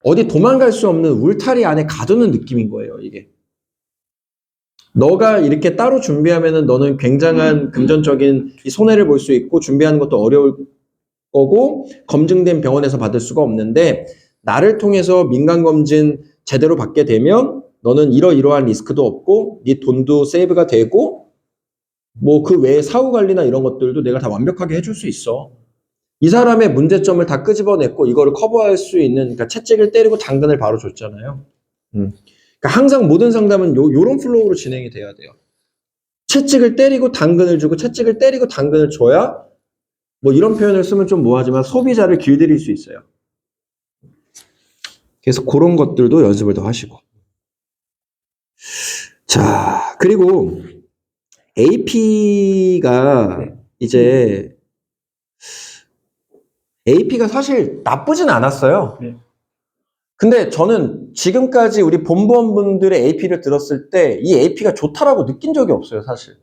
어디 도망갈 수 없는 울타리 안에 가두는 느낌인 거예요, 이게. 너가 이렇게 따로 준비하면은 너는 굉장한 금전적인 이 손해를 볼 수 있고 준비하는 것도 어려울 거고 검증된 병원에서 받을 수가 없는데 나를 통해서 민간검진 제대로 받게 되면 너는 이러이러한 리스크도 없고 네 돈도 세이브가 되고 뭐 그 외에 사후 관리나 이런 것들도 내가 다 완벽하게 해줄 수 있어. 이 사람의 문제점을 다 끄집어냈고 이거를 커버할 수 있는 그러니까 채찍을 때리고 당근을 바로 줬잖아요. 그러니까 항상 모든 상담은 요런 플로우로 진행이 돼야 돼요. 채찍을 때리고 당근을 주고 채찍을 때리고 당근을 줘야 뭐 이런 표현을 쓰면 좀 뭐하지만 소비자를 길들일 수 있어요. 그래서 그런 것들도 연습을 더 하시고. 자, 그리고 AP가 이제 AP가 사실 나쁘진 않았어요. 근데 저는 지금까지 우리 본부원분들의 AP를 들었을 때 이 AP가 좋다라고 느낀 적이 없어요, 사실.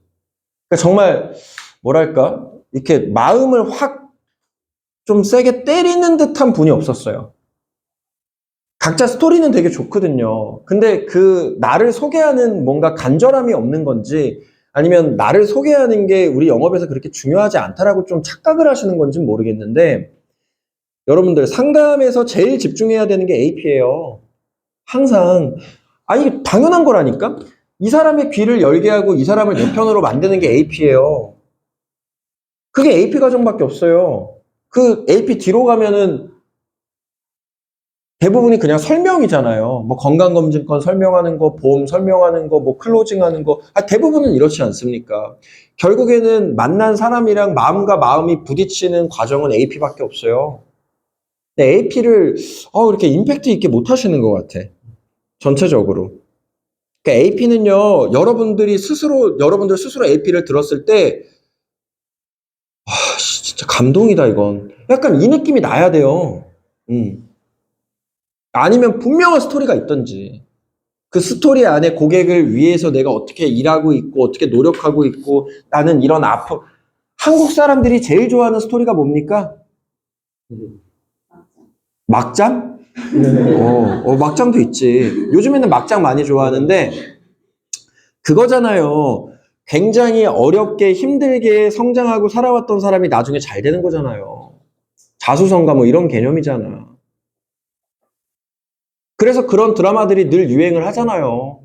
그러니까 정말 뭐랄까 이렇게 마음을 확 좀 세게 때리는 듯한 분이 없었어요. 각자 스토리는 되게 좋거든요. 근데 그 나를 소개하는 뭔가 간절함이 없는 건지 아니면 나를 소개하는 게 우리 영업에서 그렇게 중요하지 않다라고 좀 착각을 하시는 건지는 모르겠는데 여러분들 상담에서 제일 집중해야 되는 게 AP예요. 항상. 아니 당연한 거라니까? 이 사람의 귀를 열게 하고 이 사람을 내 편으로 만드는 게 AP예요. 그게 AP 과정밖에 없어요. 그 AP 뒤로 가면은 대부분이 그냥 설명이잖아요. 뭐 건강검진권 설명하는 거, 보험 설명하는 거, 뭐 클로징하는 거. 대부분은 이렇지 않습니까? 결국에는 만난 사람이랑 마음과 마음이 부딪히는 과정은 AP밖에 없어요. 근데 AP를 이렇게 임팩트 있게 못 하시는 것 같아. 전체적으로. 그러니까 AP는요, 여러분들 스스로 AP를 들었을 때, 진짜 감동이다, 이건. 약간 이 느낌이 나야 돼요. 아니면 분명한 스토리가 있던지. 그 스토리 안에 고객을 위해서 내가 어떻게 일하고 있고, 어떻게 노력하고 있고, 나는 이런 한국 사람들이 제일 좋아하는 스토리가 뭡니까? 막장? 막장도 있지. 요즘에는 막장 많이 좋아하는데, 그거잖아요. 굉장히 어렵게 힘들게 성장하고 살아왔던 사람이 나중에 잘 되는 거잖아요. 자수성가 뭐 이런 개념이잖아. 그래서 그런 드라마들이 늘 유행을 하잖아요.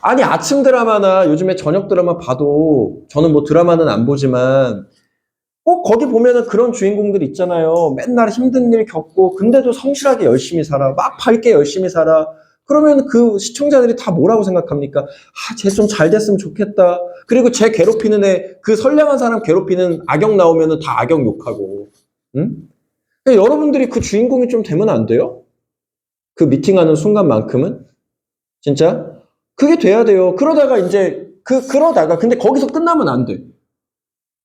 아니 아침 드라마나 요즘에 저녁 드라마 봐도 저는 뭐 드라마는 안 보지만 꼭 거기 보면은 그런 주인공들 있잖아요. 맨날 힘든 일 겪고 근데도 성실하게 열심히 살아. 막 밝게 열심히 살아. 그러면 그 시청자들이 다 뭐라고 생각합니까? 쟤 좀 잘 됐으면 좋겠다. 그리고 쟤 괴롭히는 그 선량한 사람 괴롭히는 악역 나오면은 다 악역 욕하고. 응? 여러분들이 그 주인공이 좀 되면 안 돼요? 그 미팅하는 순간만큼은? 진짜? 그게 돼야 돼요. 그러다가 이제, 그러다가, 근데 거기서 끝나면 안 돼.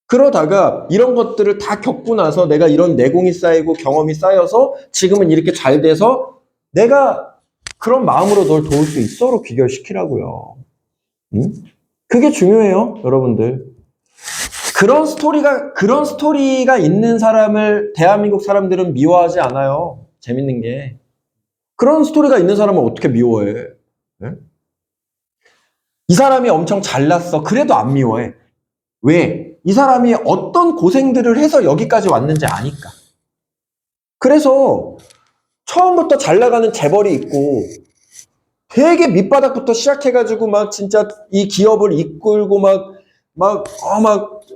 그러다가 이런 것들을 다 겪고 나서 내가 이런 내공이 쌓이고 경험이 쌓여서 지금은 이렇게 잘 돼서 내가 그런 마음으로 널 도울 수 있어로 귀결시키라고요. 응? 그게 중요해요, 여러분들. 그런 스토리가 있는 사람을 대한민국 사람들은 미워하지 않아요. 재밌는 게. 그런 스토리가 있는 사람을 어떻게 미워해? 네? 이 사람이 엄청 잘났어. 그래도 안 미워해. 왜? 이 사람이 어떤 고생들을 해서 여기까지 왔는지 아니까. 그래서 처음부터 잘 나가는 재벌이 있고 되게 밑바닥부터 시작해가지고 막 진짜 이 기업을 이끌고 막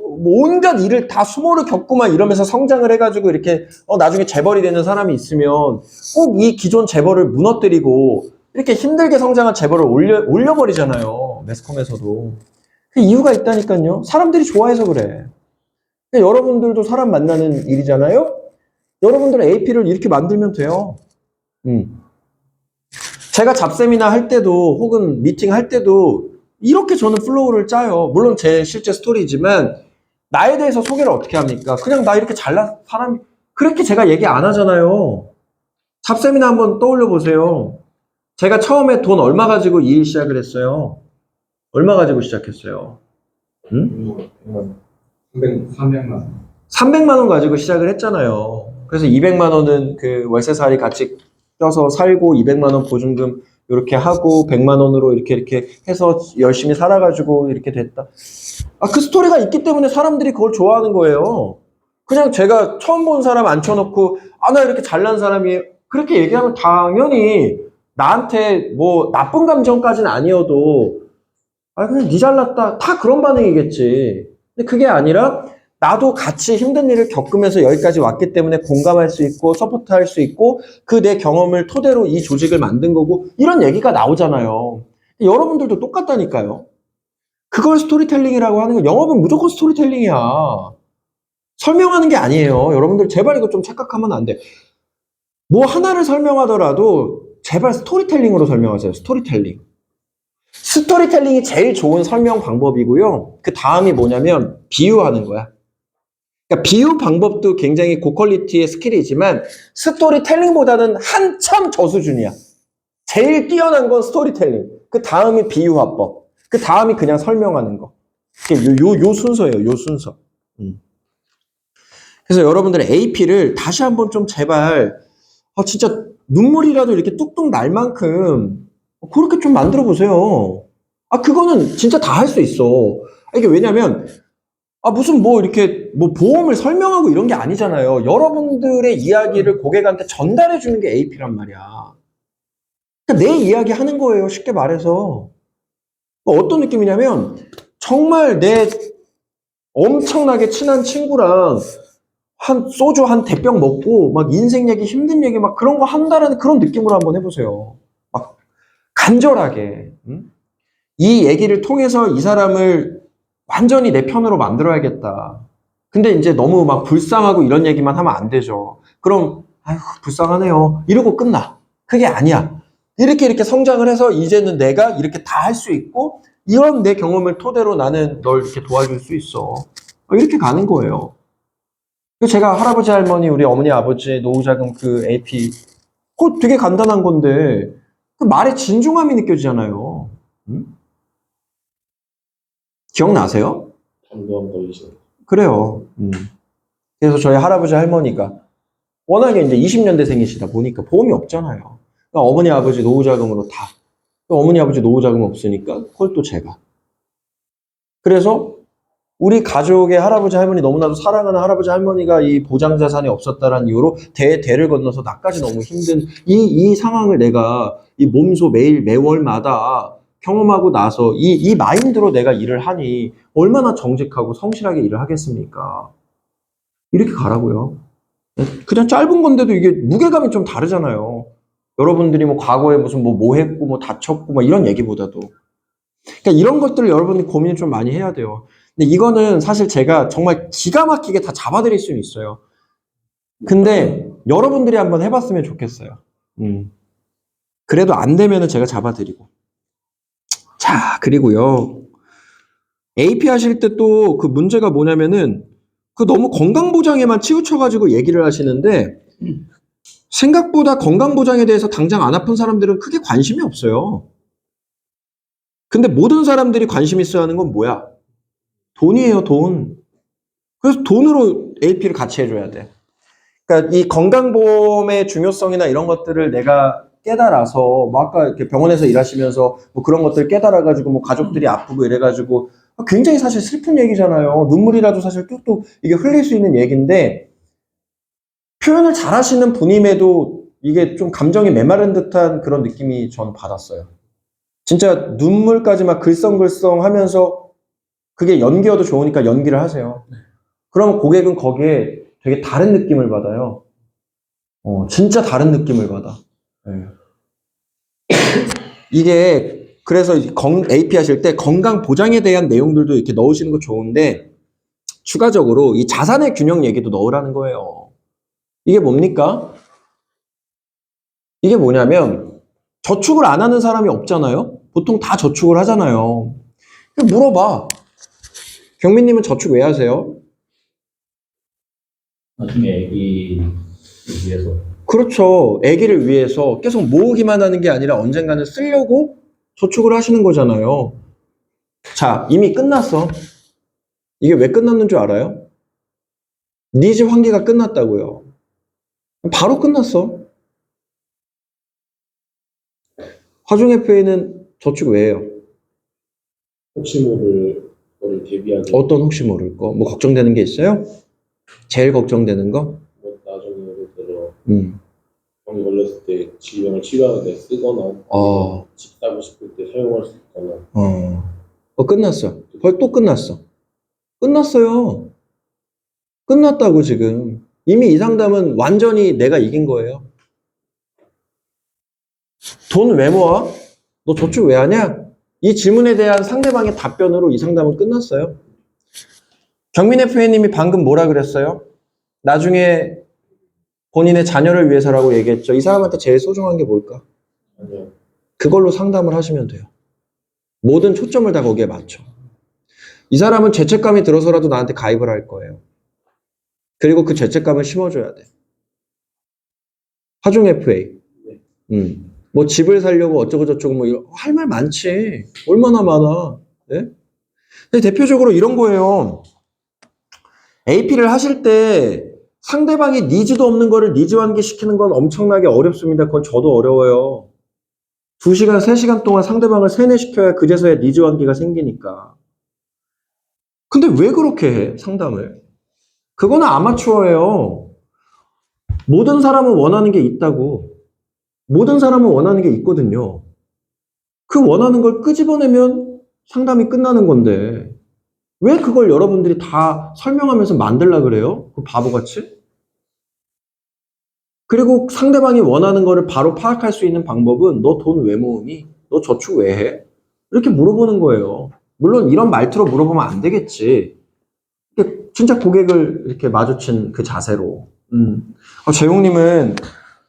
온갖 일을 다 수모를 겪고 막 이러면서 성장을 해가지고 이렇게 나중에 재벌이 되는 사람이 있으면 꼭 이 기존 재벌을 무너뜨리고 이렇게 힘들게 성장한 재벌을 올려버리잖아요. 매스컴에서도. 그 이유가 있다니까요. 사람들이 좋아해서 그래. 여러분들도 사람 만나는 일이잖아요. 여러분들 AP를 이렇게 만들면 돼요. 제가 잡세미나 할 때도 혹은 미팅 할 때도 이렇게 저는 플로우를 짜요. 물론 제 실제 스토리지만 나에 대해서 소개를 어떻게 합니까? 그냥 나 이렇게 잘난 사람 그렇게 제가 얘기 안 하잖아요. 잡세미나 한번 떠올려 보세요. 제가 처음에 돈 얼마 가지고 이 일 시작을 했어요? 얼마 가지고 시작했어요? 300만 원. 300만 원 가지고 시작을 했잖아요. 그래서 200만 원은 그 월세살이 같이 껴서 살고 200만 원 보증금 이렇게 하고 100만 원으로 이렇게 해서 열심히 살아가지고 이렇게 됐다. 그 스토리가 있기 때문에 사람들이 그걸 좋아하는 거예요. 그냥 제가 처음 본 사람 앉혀놓고 나 이렇게 잘난 사람이 그렇게 얘기하면 당연히 나한테 뭐 나쁜 감정까지는 아니어도 그냥 니 잘났다 다 그런 반응이겠지. 근데 그게 아니라 나도 같이 힘든 일을 겪으면서 여기까지 왔기 때문에 공감할 수 있고 서포트할 수 있고 그 내 경험을 토대로 이 조직을 만든 거고 이런 얘기가 나오잖아요. 여러분들도 똑같다니까요. 그걸 스토리텔링이라고 하는 건 영업은 무조건 스토리텔링이야. 설명하는 게 아니에요. 여러분들 제발 이거 좀 착각하면 안 돼. 뭐 하나를 설명하더라도 제발 스토리텔링으로 설명하세요. 스토리텔링. 스토리텔링이 제일 좋은 설명 방법이고요. 그 다음이 뭐냐면 비유하는 거야. 그러니까 비유 방법도 굉장히 고퀄리티의 스킬이지만 스토리텔링보다는 한참 저수준이야. 제일 뛰어난 건 스토리텔링. 그 다음이 비유화법. 그 다음이 그냥 설명하는 거. 요 순서예요. 요 순서. 그래서 여러분들의 AP를 다시 한번 좀 제발 진짜 눈물이라도 이렇게 뚝뚝 날 만큼 그렇게 좀 만들어 보세요. 그거는 진짜 다 할 수 있어. 이게 왜냐면 무슨 뭐 이렇게 뭐 보험을 설명하고 이런 게 아니잖아요. 여러분들의 이야기를 고객한테 전달해 주는 게 AP란 말이야. 그러니까 내 이야기 하는 거예요. 쉽게 말해서. 어떤 느낌이냐면 정말 내 엄청나게 친한 친구랑 소주 한 대병 먹고 막 인생 얘기, 힘든 얘기 막 그런 거 한다라는 그런 느낌으로 한번 해보세요. 막 간절하게. 이 얘기를 통해서 이 사람을 완전히 내 편으로 만들어야겠다. 근데 이제 너무 막 불쌍하고 이런 얘기만 하면 안 되죠. 그럼 아휴 불쌍하네요. 이러고 끝나. 그게 아니야. 이렇게 성장을 해서 이제는 내가 이렇게 다 할 수 있고 이런 내 경험을 토대로 나는 널 이렇게 도와줄 수 있어. 이렇게 가는 거예요. 제가 할아버지 할머니 우리 어머니 아버지 노후자금 그 AP 그거 되게 간단한 건데 그 말에 진중함이 느껴지잖아요. 기억나세요? 잠도 걸리시네. 그래요. 그래서 저희 할아버지 할머니가 워낙에 이제 20년대생이시다 보니까 보험이 없잖아요. 그러니까 어머니 아버지 노후자금으로 다. 어머니 아버지 노후자금 없으니까 그걸 또 제가. 그래서 우리 가족의 할아버지 할머니 너무나도 사랑하는 할아버지 할머니가 이 보장자산이 없었다는 이유로 대를 건너서 나까지 너무 힘든 이 상황을 내가 이 몸소 매월마다 경험하고 나서 이 마인드로 내가 일을 하니 얼마나 정직하고 성실하게 일을 하겠습니까? 이렇게 가라고요. 그냥 짧은 건데도 이게 무게감이 좀 다르잖아요. 여러분들이 뭐 과거에 무슨 뭐 했고 뭐 다쳤고 뭐 이런 얘기보다도. 그러니까 이런 것들을 여러분이 고민을 좀 많이 해야 돼요. 근데 이거는 사실 제가 정말 기가 막히게 다 잡아드릴 수는 있어요. 근데 여러분들이 한번 해봤으면 좋겠어요. 그래도 안 되면은 제가 잡아드리고. 자, 그리고요. AP 하실 때 또 그 문제가 뭐냐면은 그 너무 건강보장에만 치우쳐가지고 얘기를 하시는데 생각보다 건강보장에 대해서 당장 안 아픈 사람들은 크게 관심이 없어요. 근데 모든 사람들이 관심 있어야 하는 건 뭐야? 돈이에요, 돈. 그래서 돈으로 AP를 같이 해줘야 돼. 그러니까 이 건강보험의 중요성이나 이런 것들을 내가 깨달아서, 뭐 아까 이렇게 병원에서 일하시면서 뭐 그런 것들 깨달아가지고 뭐 가족들이 아프고 이래가지고 굉장히 사실 슬픈 얘기잖아요. 눈물이라도 사실 뚝뚝 이게 흘릴 수 있는 얘기인데 표현을 잘 하시는 분임에도 이게 좀 감정이 메마른 듯한 그런 느낌이 저는 받았어요. 진짜 눈물까지 막 글썽글썽 하면서 그게 연기여도 좋으니까 연기를 하세요. 그럼 고객은 거기에 되게 다른 느낌을 받아요. 진짜 다른 느낌을 받아. 네. 이게 그래서 AP 하실 때 건강 보장에 대한 내용들도 이렇게 넣으시는 거 좋은데 추가적으로 이 자산의 균형 얘기도 넣으라는 거예요. 이게 뭡니까? 이게 뭐냐면 저축을 안 하는 사람이 없잖아요. 보통 다 저축을 하잖아요. 물어봐. 경민님은 저축 왜 하세요? 나중에 애기를 위해서. 그렇죠. 아기를 위해서 계속 모으기만 하는 게 아니라 언젠가는 쓰려고 저축을 하시는 거잖아요. 자, 이미 끝났어. 이게 왜 끝났는 줄 알아요? 니즈 환기가 끝났다고요. 바로 끝났어. 화중 FA는 저축 왜 해요? 혹시 모를 거를 대비하는. 어떤 혹시 모를 거? 뭐 걱정되는 게 있어요? 제일 걱정되는 거? 뭐 나중에 예를 들어 병이 걸렸을 때 질병을 치료하는데 쓰거나 집 사고 싶을 때 사용할 수 있거나. 끝났어. 벌 또 끝났어. 끝났어요. 끝났다고 지금. 이미 이 상담은 완전히 내가 이긴 거예요. 돈 왜 모아? 너 저축 왜 하냐? 이 질문에 대한 상대방의 답변으로 이 상담은 끝났어요. 경민 FA님이 방금 뭐라 그랬어요? 나중에 본인의 자녀를 위해서라고 얘기했죠. 이 사람한테 제일 소중한 게 뭘까? 아니요. 그걸로 상담을 하시면 돼요. 모든 초점을 다 거기에 맞춰. 이 사람은 죄책감이 들어서라도 나한테 가입을 할 거예요. 그리고 그 죄책감을 심어줘야 돼. 하중 FA. 뭐 집을 살려고 어쩌고 저쩌고 뭐 할 말 많지. 얼마나 많아. 네? 근데 대표적으로 이런 거예요. AP를 하실 때 상대방이 니즈도 없는 거를 니즈 환기시키는 건 엄청나게 어렵습니다. 그건 저도 어려워요. 2시간, 3시간 동안 상대방을 세뇌시켜야 그제서야 니즈 환기가 생기니까. 근데 왜 그렇게 해? 상담을. 그거는 아마추어예요. 모든 사람은 원하는 게 있다고. 모든 사람은 원하는 게 있거든요. 그 원하는 걸 끄집어내면 상담이 끝나는 건데 왜 그걸 여러분들이 다 설명하면서 만들라 그래요? 그 바보같이? 그리고 상대방이 원하는 거를 바로 파악할 수 있는 방법은 너 돈 왜 모으니? 너 저축 왜 해? 이렇게 물어보는 거예요. 물론 이런 말투로 물어보면 안 되겠지. 진짜 고객을 이렇게 마주친 그 자세로. 재용님은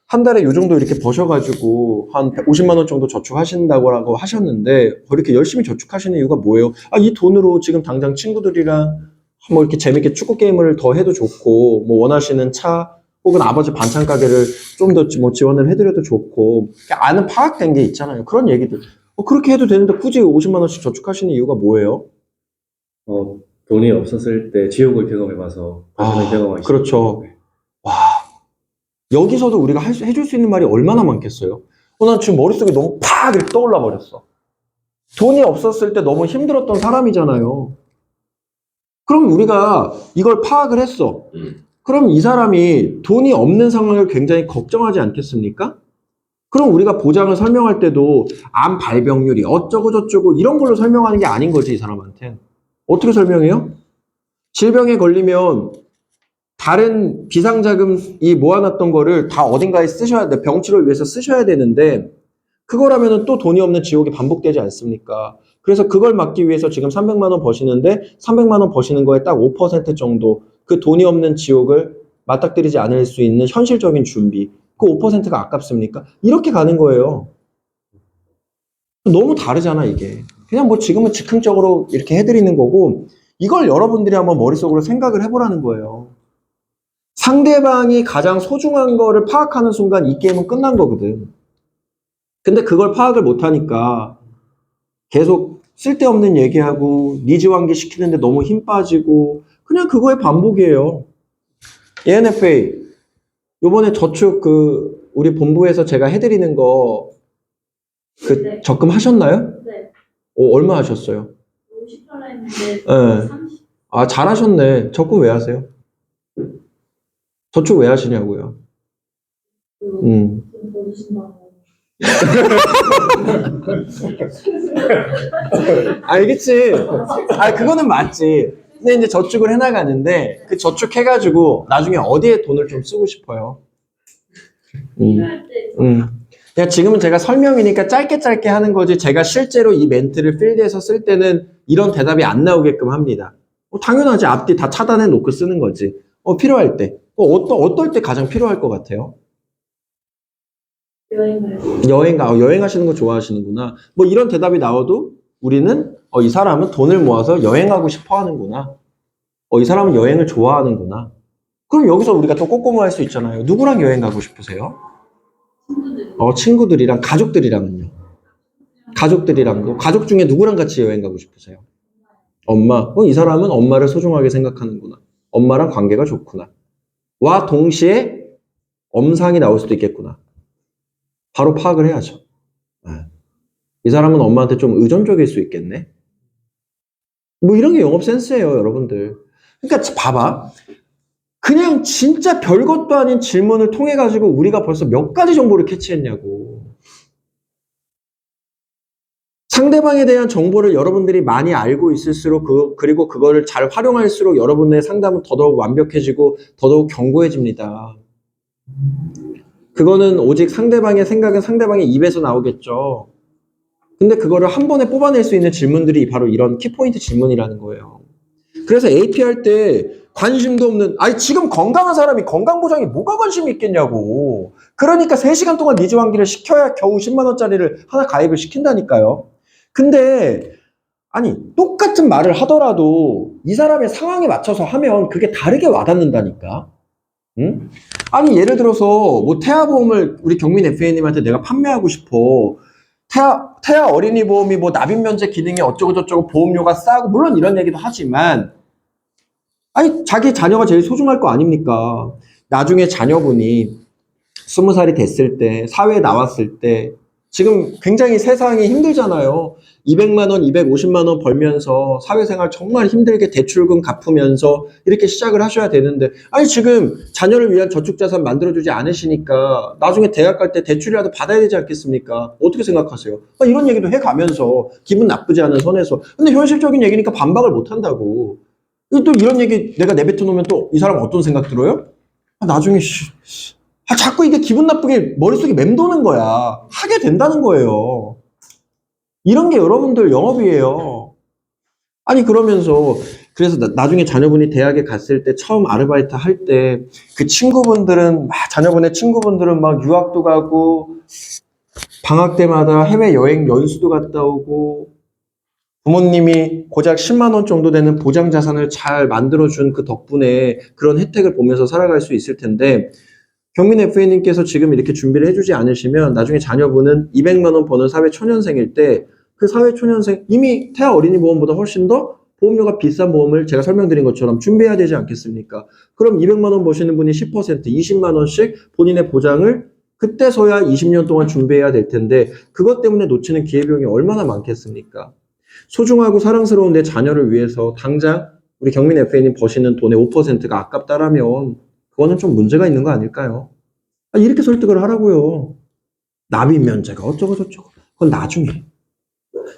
한 달에 요 정도 이렇게 버셔가지고 한 50만 원 정도 저축하신다고 하셨는데 이렇게 열심히 저축하시는 이유가 뭐예요? 이 돈으로 지금 당장 친구들이랑 뭐 이렇게 재밌게 축구 게임을 더 해도 좋고 뭐 원하시는 차 혹은 아버지 반찬 가게를 좀 더 뭐 지원을 해드려도 좋고 아는 파악된 게 있잖아요. 그런 얘기들. 그렇게 해도 되는데 굳이 50만 원씩 저축하시는 이유가 뭐예요? 돈이 없었을 때 지옥을 경험해봐서 경험하시죠. 그렇죠. 와, 여기서도 우리가 해줄 수 있는 말이 얼마나 많겠어요? 난 지금 머릿속에 너무 팍 이렇게 떠올라 버렸어. 돈이 없었을 때 너무 힘들었던 사람이잖아요. 그럼 우리가 이걸 파악을 했어. 그럼 이 사람이 돈이 없는 상황을 굉장히 걱정하지 않겠습니까? 그럼 우리가 보장을 설명할 때도 암 발병률이 어쩌고 저쩌고 이런 걸로 설명하는 게 아닌 거지, 이 사람한테는. 어떻게 설명해요? 질병에 걸리면 다른 비상자금이 모아놨던 거를 다 어딘가에 쓰셔야 돼. 병치료를 위해서 쓰셔야 되는데 그거라면 또 돈이 없는 지옥이 반복되지 않습니까? 그래서 그걸 막기 위해서 지금 300만 원 버시는데 300만 원 버시는 거에 딱 5% 정도 그 돈이 없는 지옥을 맞닥뜨리지 않을 수 있는 현실적인 준비. 그 5%가 아깝습니까? 이렇게 가는 거예요. 너무 다르잖아, 이게. 그냥 뭐 지금은 즉흥적으로 이렇게 해드리는 거고 이걸 여러분들이 한번 머릿속으로 생각을 해보라는 거예요. 상대방이 가장 소중한 거를 파악하는 순간 이 게임은 끝난 거거든. 근데 그걸 파악을 못하니까 계속 쓸데없는 얘기하고 니즈 환기시키는데 너무 힘 빠지고 그냥 그거의 반복이에요. ENFA 요번에 저축 우리 본부에서 제가 해드리는 거 네. 적금하셨나요? 네. 얼마 하셨어요? 50% 했는데 네. 30. 잘하셨네. 적금 왜 하세요? 저축 왜 하시냐고요? 돈 버주신다고. 알겠지? 그거는 맞지. 근데 이제 저축을 해나가는데 그 저축해가지고 나중에 어디에 돈을 좀 쓰고 싶어요? 필요할 때 그냥 지금은 제가 설명이니까 짧게 하는 거지 제가 실제로 이 멘트를 필드에서 쓸 때는 이런 대답이 안 나오게끔 합니다. 당연하지. 앞뒤 다 차단해 놓고 쓰는 거지. 필요할 때. 어떨 때 가장 필요할 것 같아요? 여행하시는 거 좋아하시는구나. 뭐 이런 대답이 나와도 우리는 이 사람은 돈을 모아서 여행하고 싶어 하는구나. 이 사람은 여행을 좋아하는구나. 그럼 여기서 우리가 또 꼼꼼할 수 있잖아요. 누구랑 여행 가고 싶으세요? 친구들이랑, 가족들이랑은요? 가족들이랑도? 가족 중에 누구랑 같이 여행 가고 싶으세요? 엄마. 이 사람은 엄마를 소중하게 생각하는구나. 엄마랑 관계가 좋구나. 와 동시에 엄상이 나올 수도 있겠구나. 바로 파악을 해야죠. 이 사람은 엄마한테 좀 의존적일 수 있겠네. 뭐 이런 게 영업 센스예요, 여러분들. 그러니까 봐봐. 그냥 진짜 별것도 아닌 질문을 통해 가지고 우리가 벌써 몇 가지 정보를 캐치했냐고. 상대방에 대한 정보를 여러분들이 많이 알고 있을수록 그리고 그거를 잘 활용할수록 여러분의 상담은 더더욱 완벽해지고 더더욱 견고해집니다. 그거는 오직 상대방의 생각은 상대방의 입에서 나오겠죠. 근데 그거를 한 번에 뽑아낼 수 있는 질문들이 바로 이런 키포인트 질문이라는 거예요. 그래서 AP 할 때 관심도 없는, 지금 건강한 사람이 건강보장에 뭐가 관심이 있겠냐고. 그러니까 3시간 동안 니즈 환기를 시켜야 겨우 10만 원짜리를 하나 가입을 시킨다니까요. 근데 아니 똑같은 말을 하더라도 이 사람의 상황에 맞춰서 하면 그게 다르게 와닿는다니까. 응? 아니 예를 들어서 뭐 태아보험을 우리 경민 FA님한테 내가 판매하고 싶어. 태아 어린이 보험이 뭐 납입 면제 기능이 어쩌고 저쩌고 보험료가 싸고 물론 이런 얘기도 하지만 아니 자기 자녀가 제일 소중할 거 아닙니까? 나중에 자녀분이 20살이 됐을 때 사회에 나왔을 때 지금 굉장히 세상이 힘들잖아요. 200만 원, 250만 원 벌면서 사회생활 정말 힘들게 대출금 갚으면서 이렇게 시작을 하셔야 되는데 아니 지금 자녀를 위한 저축자산 만들어주지 않으시니까 나중에 대학 갈 때 대출이라도 받아야 되지 않겠습니까? 어떻게 생각하세요? 이런 얘기도 해가면서 기분 나쁘지 않은 선에서 근데 현실적인 얘기니까 반박을 못 한다고. 또 이런 얘기 내가 내뱉어 놓으면 또 이 사람 어떤 생각 들어요? 나중에 자꾸 이게 기분 나쁘게 머릿속에 맴도는 거야. 하게 된다는 거예요. 이런 게 여러분들 영업이에요. 아니 그러면서 그래서 나중에 자녀분이 대학에 갔을 때 처음 아르바이트 할 때 그 친구분들은 자녀분의 친구분들은 막 유학도 가고 방학 때마다 해외여행 연수도 갔다 오고 부모님이 고작 10만 원 정도 되는 보장 자산을 잘 만들어준 그 덕분에 그런 혜택을 보면서 살아갈 수 있을 텐데 경민 FA님께서 지금 이렇게 준비를 해주지 않으시면 나중에 자녀분은 200만 원 버는 사회초년생일 때 그 사회초년생 이미 태아 어린이 보험보다 훨씬 더 보험료가 비싼 보험을 제가 설명드린 것처럼 준비해야 되지 않겠습니까? 그럼 200만 원 버시는 분이 10%, 20만 원씩 본인의 보장을 그때서야 20년 동안 준비해야 될 텐데 그것 때문에 놓치는 기회비용이 얼마나 많겠습니까? 소중하고 사랑스러운 내 자녀를 위해서 당장 우리 경민 FA님 버시는 돈의 5%가 아깝다라면 그거는 좀 문제가 있는 거 아닐까요? 이렇게 설득을 하라고요. 납입 면제가 어쩌고 저쩌고. 그건 나중에.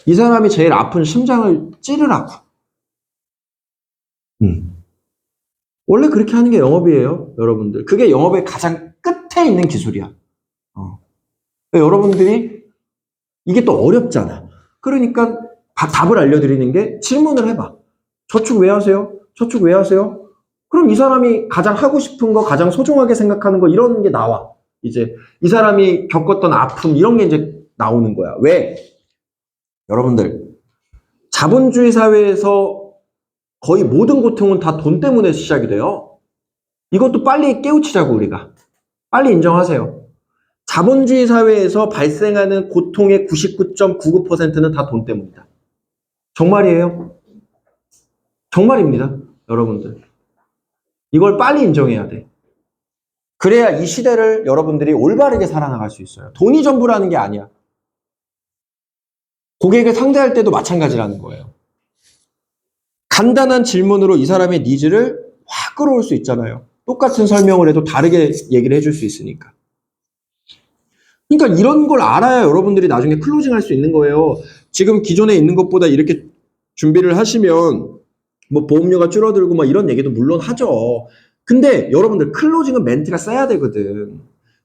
이 사람이 제일 아픈 심장을 찌르라고. 원래 그렇게 하는 게 영업이에요, 여러분들. 그게 영업의 가장 끝에 있는 기술이야. 여러분들이 이게 또 어렵잖아. 그러니까 답을 알려드리는 게 질문을 해봐. 저축 왜 하세요? 저축 왜 하세요? 그럼 이 사람이 가장 하고 싶은 거, 가장 소중하게 생각하는 거 이런 게 나와. 이제 이 사람이 겪었던 아픔 이런 게 이제 나오는 거야. 왜? 여러분들 자본주의 사회에서 거의 모든 고통은 다 돈 때문에 시작이 돼요. 이것도 빨리 깨우치자고 우리가. 빨리 인정하세요. 자본주의 사회에서 발생하는 고통의 99.99%는 다 돈 때문이다. 정말이에요? 정말입니다. 여러분들. 이걸 빨리 인정해야 돼. 그래야 이 시대를 여러분들이 올바르게 살아나갈 수 있어요. 돈이 전부라는 게 아니야. 고객을 상대할 때도 마찬가지라는 거예요. 간단한 질문으로 이 사람의 니즈를 확 끌어올 수 있잖아요. 똑같은 설명을 해도 다르게 얘기를 해줄 수 있으니까. 그러니까 이런 걸 알아야 여러분들이 나중에 클로징 할 수 있는 거예요. 지금 기존에 있는 것보다 이렇게 준비를 하시면 뭐 보험료가 줄어들고 막 이런 얘기도 물론 하죠. 근데 여러분들 클로징은 멘트가 써야 되거든.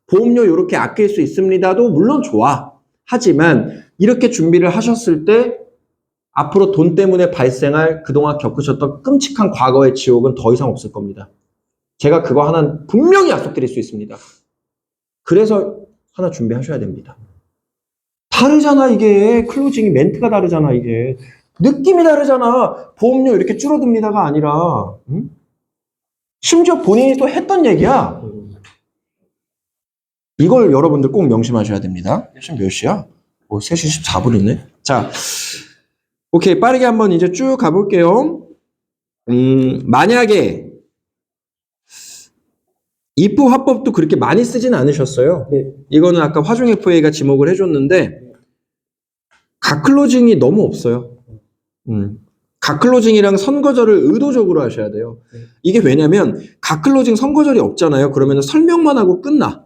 보험료 이렇게 아낄 수 있습니다도 물론 좋아. 하지만 이렇게 준비를 하셨을 때 앞으로 돈 때문에 발생할 그동안 겪으셨던 끔찍한 과거의 지옥은 더 이상 없을 겁니다. 제가 그거 하나 분명히 약속드릴 수 있습니다. 그래서 하나 준비하셔야 됩니다. 다르잖아 이게. 클로징이 멘트가 다르잖아 이게. 느낌이 다르잖아. 보험료 이렇게 줄어듭니다가 아니라 응? 심지어 본인이 또 했던 얘기야. 이걸 여러분들 꼭 명심하셔야 됩니다. 지금 몇 시야? 3시 14분이네. 자, 오케이. 빠르게 한번 이제 쭉 가볼게요. 만약에 if 화법도 그렇게 많이 쓰진 않으셨어요. 네. 이거는 아까 화중 FA가 지목을 해줬는데 갓클로징이 너무 없어요. 갓클로징이랑 선거절을 의도적으로 하셔야 돼요. 이게 왜냐면 갓클로징 선거절이 없잖아요. 그러면 설명만 하고 끝나.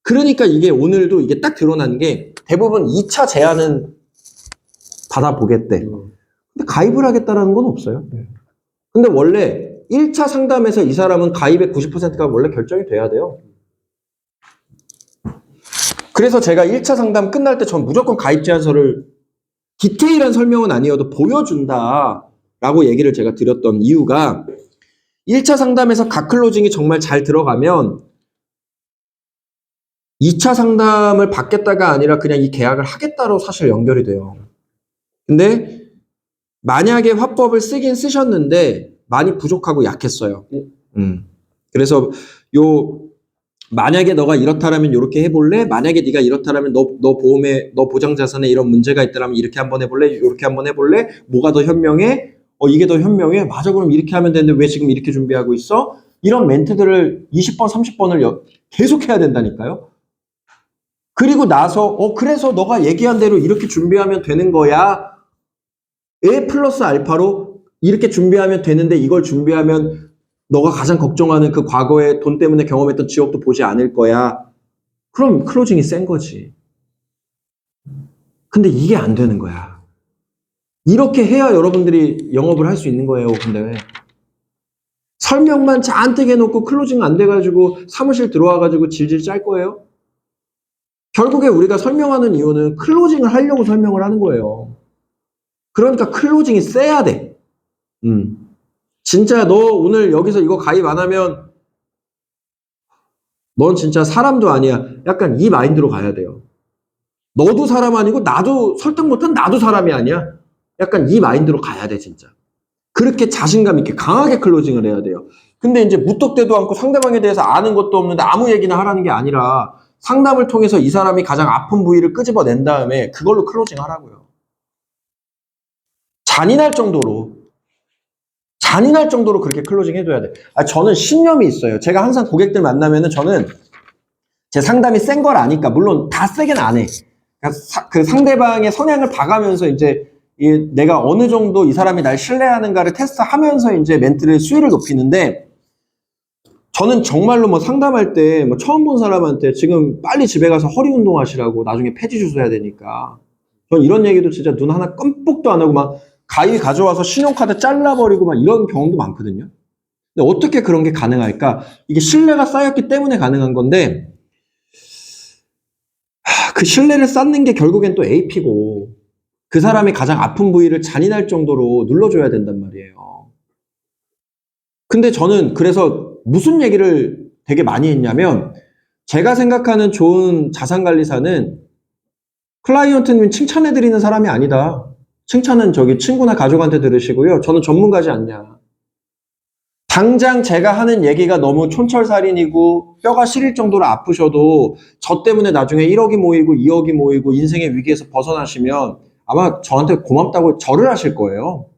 그러니까 이게 오늘도 이게 딱 드러난 게 대부분 2차 제안은 받아보겠대. 근데 가입을 하겠다라는 건 없어요. 근데 원래 1차 상담에서 이 사람은 가입의 90%가 원래 결정이 돼야 돼요. 그래서 제가 1차 상담 끝날 때 전 무조건 가입 제안서를 디테일한 설명은 아니어도 보여준다라고 얘기를 제가 드렸던 이유가 1차 상담에서 갓클로징이 정말 잘 들어가면 2차 상담을 받겠다가 아니라 그냥 이 계약을 하겠다로 사실 연결이 돼요. 근데 만약에 화법을 쓰긴 쓰셨는데 많이 부족하고 약했어요. 그래서 만약에 너가 이렇다라면 이렇게 해볼래? 만약에 네가 이렇다라면 너 보장 자산에 이런 문제가 있다라면 이렇게 한번 해볼래? 이렇게 한번 해볼래? 뭐가 더 현명해? 이게 더 현명해? 맞아, 그럼 이렇게 하면 되는데 왜 지금 이렇게 준비하고 있어? 이런 멘트들을 20번, 30번을 계속 해야 된다니까요. 그리고 나서 그래서 너가 얘기한 대로 이렇게 준비하면 되는 거야. A 플러스 알파로 이렇게 준비하면 되는데 이걸 준비하면 너가 가장 걱정하는 그 과거에 돈 때문에 경험했던 지옥도 보지 않을 거야. 그럼 클로징이 센 거지. 근데 이게 안 되는 거야. 이렇게 해야 여러분들이 영업을 할 수 있는 거예요. 근데 설명만 잔뜩 해놓고 클로징 안 돼가지고 사무실 들어와가지고 질질 짤 거예요? 결국에 우리가 설명하는 이유는 클로징을 하려고 설명을 하는 거예요. 그러니까 클로징이 세야 돼. 진짜 너 오늘 여기서 이거 가입 안 하면 넌 진짜 사람도 아니야. 약간 이 마인드로 가야 돼요. 너도 사람 아니고 나도 설득 못한 나도 사람이 아니야. 약간 이 마인드로 가야 돼 진짜. 그렇게 자신감 있게 강하게 클로징을 해야 돼요. 근데 이제 무턱대도 않고 상대방에 대해서 아는 것도 없는데 아무 얘기나 하라는 게 아니라 상담을 통해서 이 사람이 가장 아픈 부위를 끄집어낸 다음에 그걸로 클로징 하라고요. 잔인할 정도로 그렇게 클로징 해줘야 돼. 저는 신념이 있어요. 제가 항상 고객들 만나면은 저는 제 상담이 센 걸 아니까, 물론 다 세게는 안 해. 그 상대방의 성향을 봐가면서 이제 내가 어느 정도 이 사람이 날 신뢰하는가를 테스트하면서 이제 멘트를 수위를 높이는데, 저는 정말로 뭐 상담할 때 뭐 처음 본 사람한테 지금 빨리 집에 가서 허리 운동하시라고 나중에 폐지 주소해야 되니까, 전 이런 얘기도 진짜 눈 하나 끔뻑도 안 하고 막 가위 가져와서 신용카드 잘라버리고 막 이런 경우도 많거든요. 근데 어떻게 그런 게 가능할까? 이게 신뢰가 쌓였기 때문에 가능한 건데, 그 신뢰를 쌓는 게 결국엔 또 AP고, 그 사람이 가장 아픈 부위를 잔인할 정도로 눌러줘야 된단 말이에요. 근데 저는 그래서 무슨 얘기를 되게 많이 했냐면, 제가 생각하는 좋은 자산관리사는 클라이언트님 칭찬해드리는 사람이 아니다. 칭찬은 저기 친구나 가족한테 들으시고요. 저는 전문가지 않냐. 당장 제가 하는 얘기가 너무 촌철살인이고 뼈가 시릴 정도로 아프셔도 저 때문에 나중에 1억이 모이고 2억이 모이고 인생의 위기에서 벗어나시면 아마 저한테 고맙다고 절을 하실 거예요.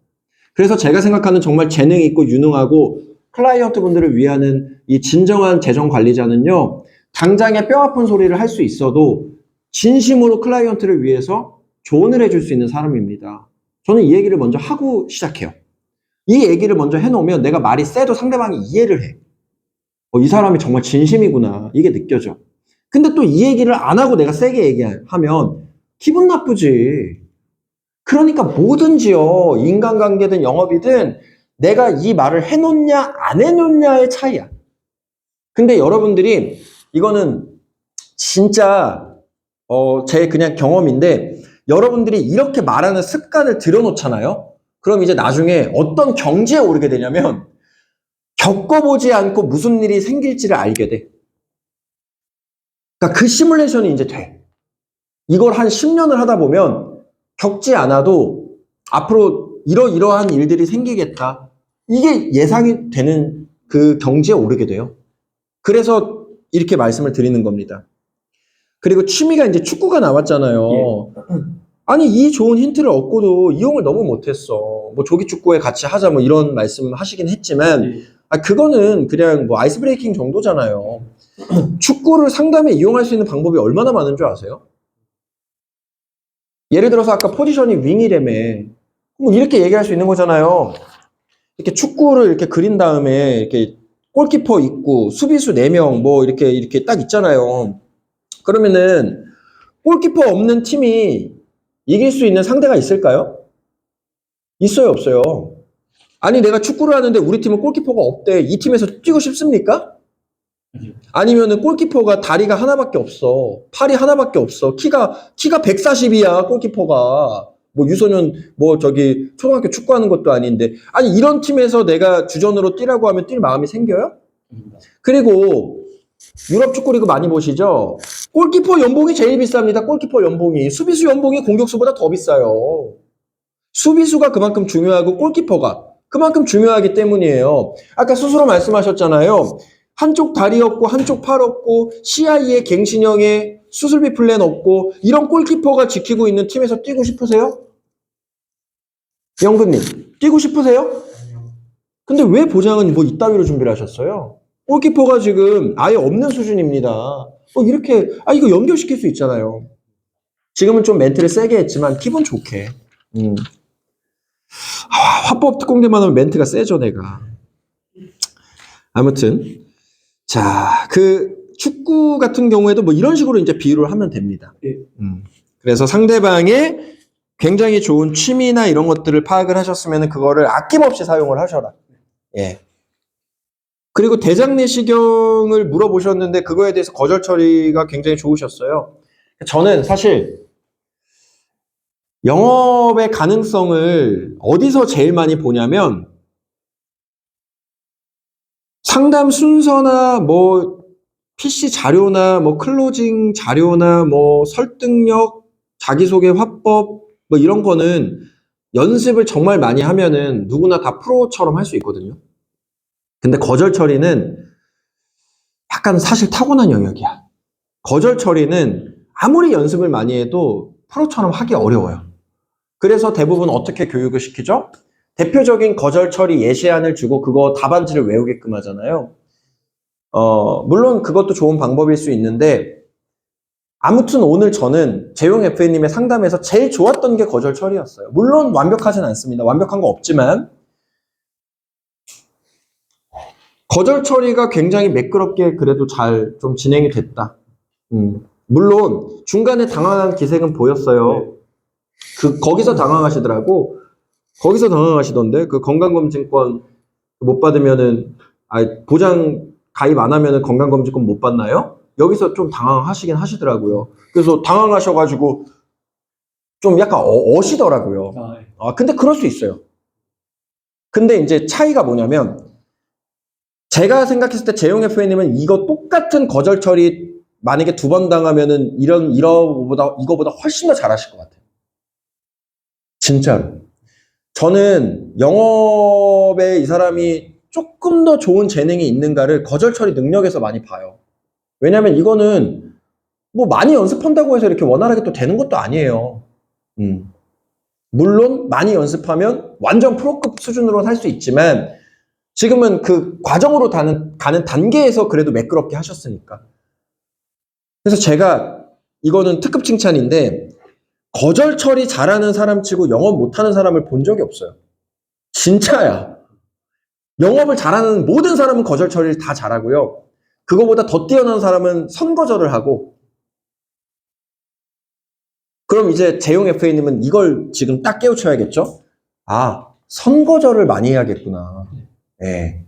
그래서 제가 생각하는 정말 재능 있고 유능하고 클라이언트 분들을 위하는 이 진정한 재정 관리자는요, 당장에 뼈 아픈 소리를 할 수 있어도 진심으로 클라이언트를 위해서 조언을 해줄 수 있는 사람입니다. 저는 이 얘기를 먼저 하고 시작해요. 이 얘기를 먼저 해놓으면 내가 말이 세도 상대방이 이해를 해. 이 사람이 정말 진심이구나. 이게 느껴져. 근데 또 이 얘기를 안 하고 내가 세게 얘기하면 기분 나쁘지. 그러니까 뭐든지요. 인간관계든 영업이든 내가 이 말을 해놓냐 안 해놓냐의 차이야. 근데 여러분들이 이거는 진짜 제 그냥 경험인데, 여러분들이 이렇게 말하는 습관을 들여놓잖아요. 그럼 이제 나중에 어떤 경지에 오르게 되냐면 겪어보지 않고 무슨 일이 생길지를 알게 돼. 그러니까 그 시뮬레이션이 이제 돼. 이걸 한 10년을 하다 보면 겪지 않아도 앞으로 이러이러한 일들이 생기겠다. 이게 예상이 되는 그 경지에 오르게 돼요. 그래서 이렇게 말씀을 드리는 겁니다. 그리고 취미가 이제 축구가 나왔잖아요. 예. 아니, 이 좋은 힌트를 얻고도 이용을 너무 못했어. 뭐 조기 축구에 같이 하자 뭐 이런 말씀 하시긴 했지만, 그거는 그냥 뭐 아이스 브레이킹 정도잖아요. 축구를 상담에 이용할 수 있는 방법이 얼마나 많은 줄 아세요? 예를 들어서 아까 포지션이 윙이라며, 뭐 이렇게 얘기할 수 있는 거잖아요. 이렇게 축구를 이렇게 그린 다음에 이렇게 골키퍼 있고 수비수 4명 뭐 이렇게 딱 있잖아요. 그러면은 골키퍼 없는 팀이 이길 수 있는 상대가 있을까요? 있어요, 없어요? 아니, 내가 축구를 하는데 우리 팀은 골키퍼가 없대. 이 팀에서 뛰고 싶습니까? 아니면은 골키퍼가 다리가 하나밖에 없어. 팔이 하나밖에 없어. 키가 140이야, 골키퍼가. 뭐 유소년 뭐 저기 초등학교 축구하는 것도 아닌데. 아니, 이런 팀에서 내가 주전으로 뛰라고 하면 뛸 마음이 생겨요? 그리고 유럽 축구리그 많이 보시죠? 골키퍼 연봉이 제일 비쌉니다. 골키퍼 연봉이. 수비수 연봉이 공격수보다 더 비싸요. 수비수가 그만큼 중요하고 골키퍼가 그만큼 중요하기 때문이에요. 아까 스스로 말씀하셨잖아요. 한쪽 다리 없고 한쪽 팔 없고 CI의 갱신형의 수술비 플랜 없고 이런 골키퍼가 지키고 있는 팀에서 뛰고 싶으세요? 영근님, 뛰고 싶으세요? 근데 왜 보장은 뭐 이따위로 준비를 하셨어요? 골키퍼가 지금 아예 없는 수준입니다. 이렇게, 이거 연결시킬 수 있잖아요. 지금은 좀 멘트를 세게 했지만 기분 좋게. 화법 특공대만 하면 멘트가 세죠, 내가. 아무튼. 자, 축구 같은 경우에도 뭐 이런 식으로 이제 비유를 하면 됩니다. 그래서 상대방의 굉장히 좋은 취미나 이런 것들을 파악을 하셨으면 그거를 아낌없이 사용을 하셔라. 예. 그리고 대장 내시경을 물어보셨는데 그거에 대해서 거절 처리가 굉장히 좋으셨어요. 저는 사실 영업의 가능성을 어디서 제일 많이 보냐면 상담 순서나 뭐 PC 자료나 뭐 클로징 자료나 뭐 설득력, 자기소개 화법 뭐 이런 거는 연습을 정말 많이 하면은 누구나 다 프로처럼 할 수 있거든요. 근데 거절 처리는 약간 사실 타고난 영역이야. 거절 처리는 아무리 연습을 많이 해도 프로처럼 하기 어려워요. 그래서 대부분 어떻게 교육을 시키죠? 대표적인 거절 처리 예시안을 주고 그거 답안지를 외우게끔 하잖아요. 물론 그것도 좋은 방법일 수 있는데 아무튼 오늘 저는 재용 FA님의 상담에서 제일 좋았던 게 거절 처리였어요. 물론 완벽하진 않습니다. 완벽한 거 없지만 거절 처리가 굉장히 매끄럽게 그래도 잘 좀 진행이 됐다. 물론 중간에 당황한 기색은 보였어요. 거기서 당황하시더라고. 거기서 당황하시던데 그 건강검진권 못 받으면은 보장 가입 안 하면은 건강검진권 못 받나요? 여기서 좀 당황하시긴 하시더라고요. 그래서 당황하셔가지고 좀 약간 어시더라고요. 근데 그럴 수 있어요. 근데 이제 차이가 뭐냐면 제가 생각했을 때 재용 FA님은 이거 똑같은 거절 처리 만약에 2번 당하면은 이거보다 훨씬 더 잘하실 것 같아요. 진짜로. 저는 영업에 이 사람이 조금 더 좋은 재능이 있는가를 거절 처리 능력에서 많이 봐요. 왜냐면 이거는 뭐 많이 연습한다고 해서 이렇게 원활하게 또 되는 것도 아니에요. 물론 많이 연습하면 완전 프로급 수준으로는 할 수 있지만 지금은 그 과정으로 가는 단계에서 그래도 매끄럽게 하셨으니까. 그래서 제가 이거는 특급 칭찬인데 거절 처리 잘하는 사람 치고 영업 못하는 사람을 본 적이 없어요. 진짜야. 영업을 잘하는 모든 사람은 거절 처리를 다 잘하고요. 그거보다 더 뛰어난 사람은 선거절을 하고. 그럼 이제 재용 FA님은 이걸 지금 딱 깨우쳐야겠죠? 선거절을 많이 해야겠구나. 네.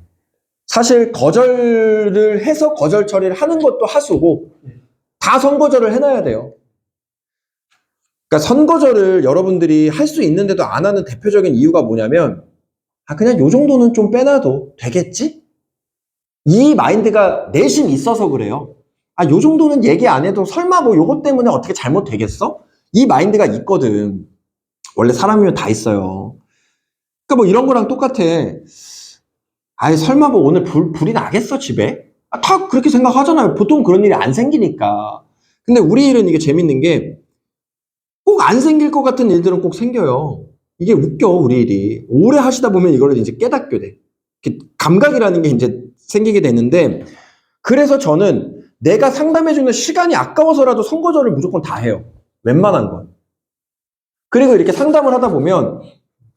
사실 거절을 해서 거절 처리를 하는 것도 하수고 다 선거절을 해놔야 돼요. 그러니까 선거절을 여러분들이 할 수 있는데도 안 하는 대표적인 이유가 뭐냐면 그냥 요 정도는 좀 빼놔도 되겠지? 이 마인드가 내심 있어서 그래요. 요 정도는 얘기 안 해도 설마 뭐 요것 때문에 어떻게 잘못되겠어? 이 마인드가 있거든. 원래 사람이면 다 있어요. 그러니까 뭐 이런 거랑 똑같아. 설마 뭐 오늘 불이 나겠어, 집에? 다 그렇게 생각하잖아요. 보통 그런 일이 안 생기니까. 근데 우리 일은 이게 재밌는 게 꼭 안 생길 것 같은 일들은 꼭 생겨요. 이게 웃겨, 우리 일이. 오래 하시다 보면 이거를 이제 깨닫게 돼. 감각이라는 게 이제 생기게 되는데, 그래서 저는 내가 상담해주는 시간이 아까워서라도 선거절을 무조건 다 해요. 웬만한 건. 그리고 이렇게 상담을 하다 보면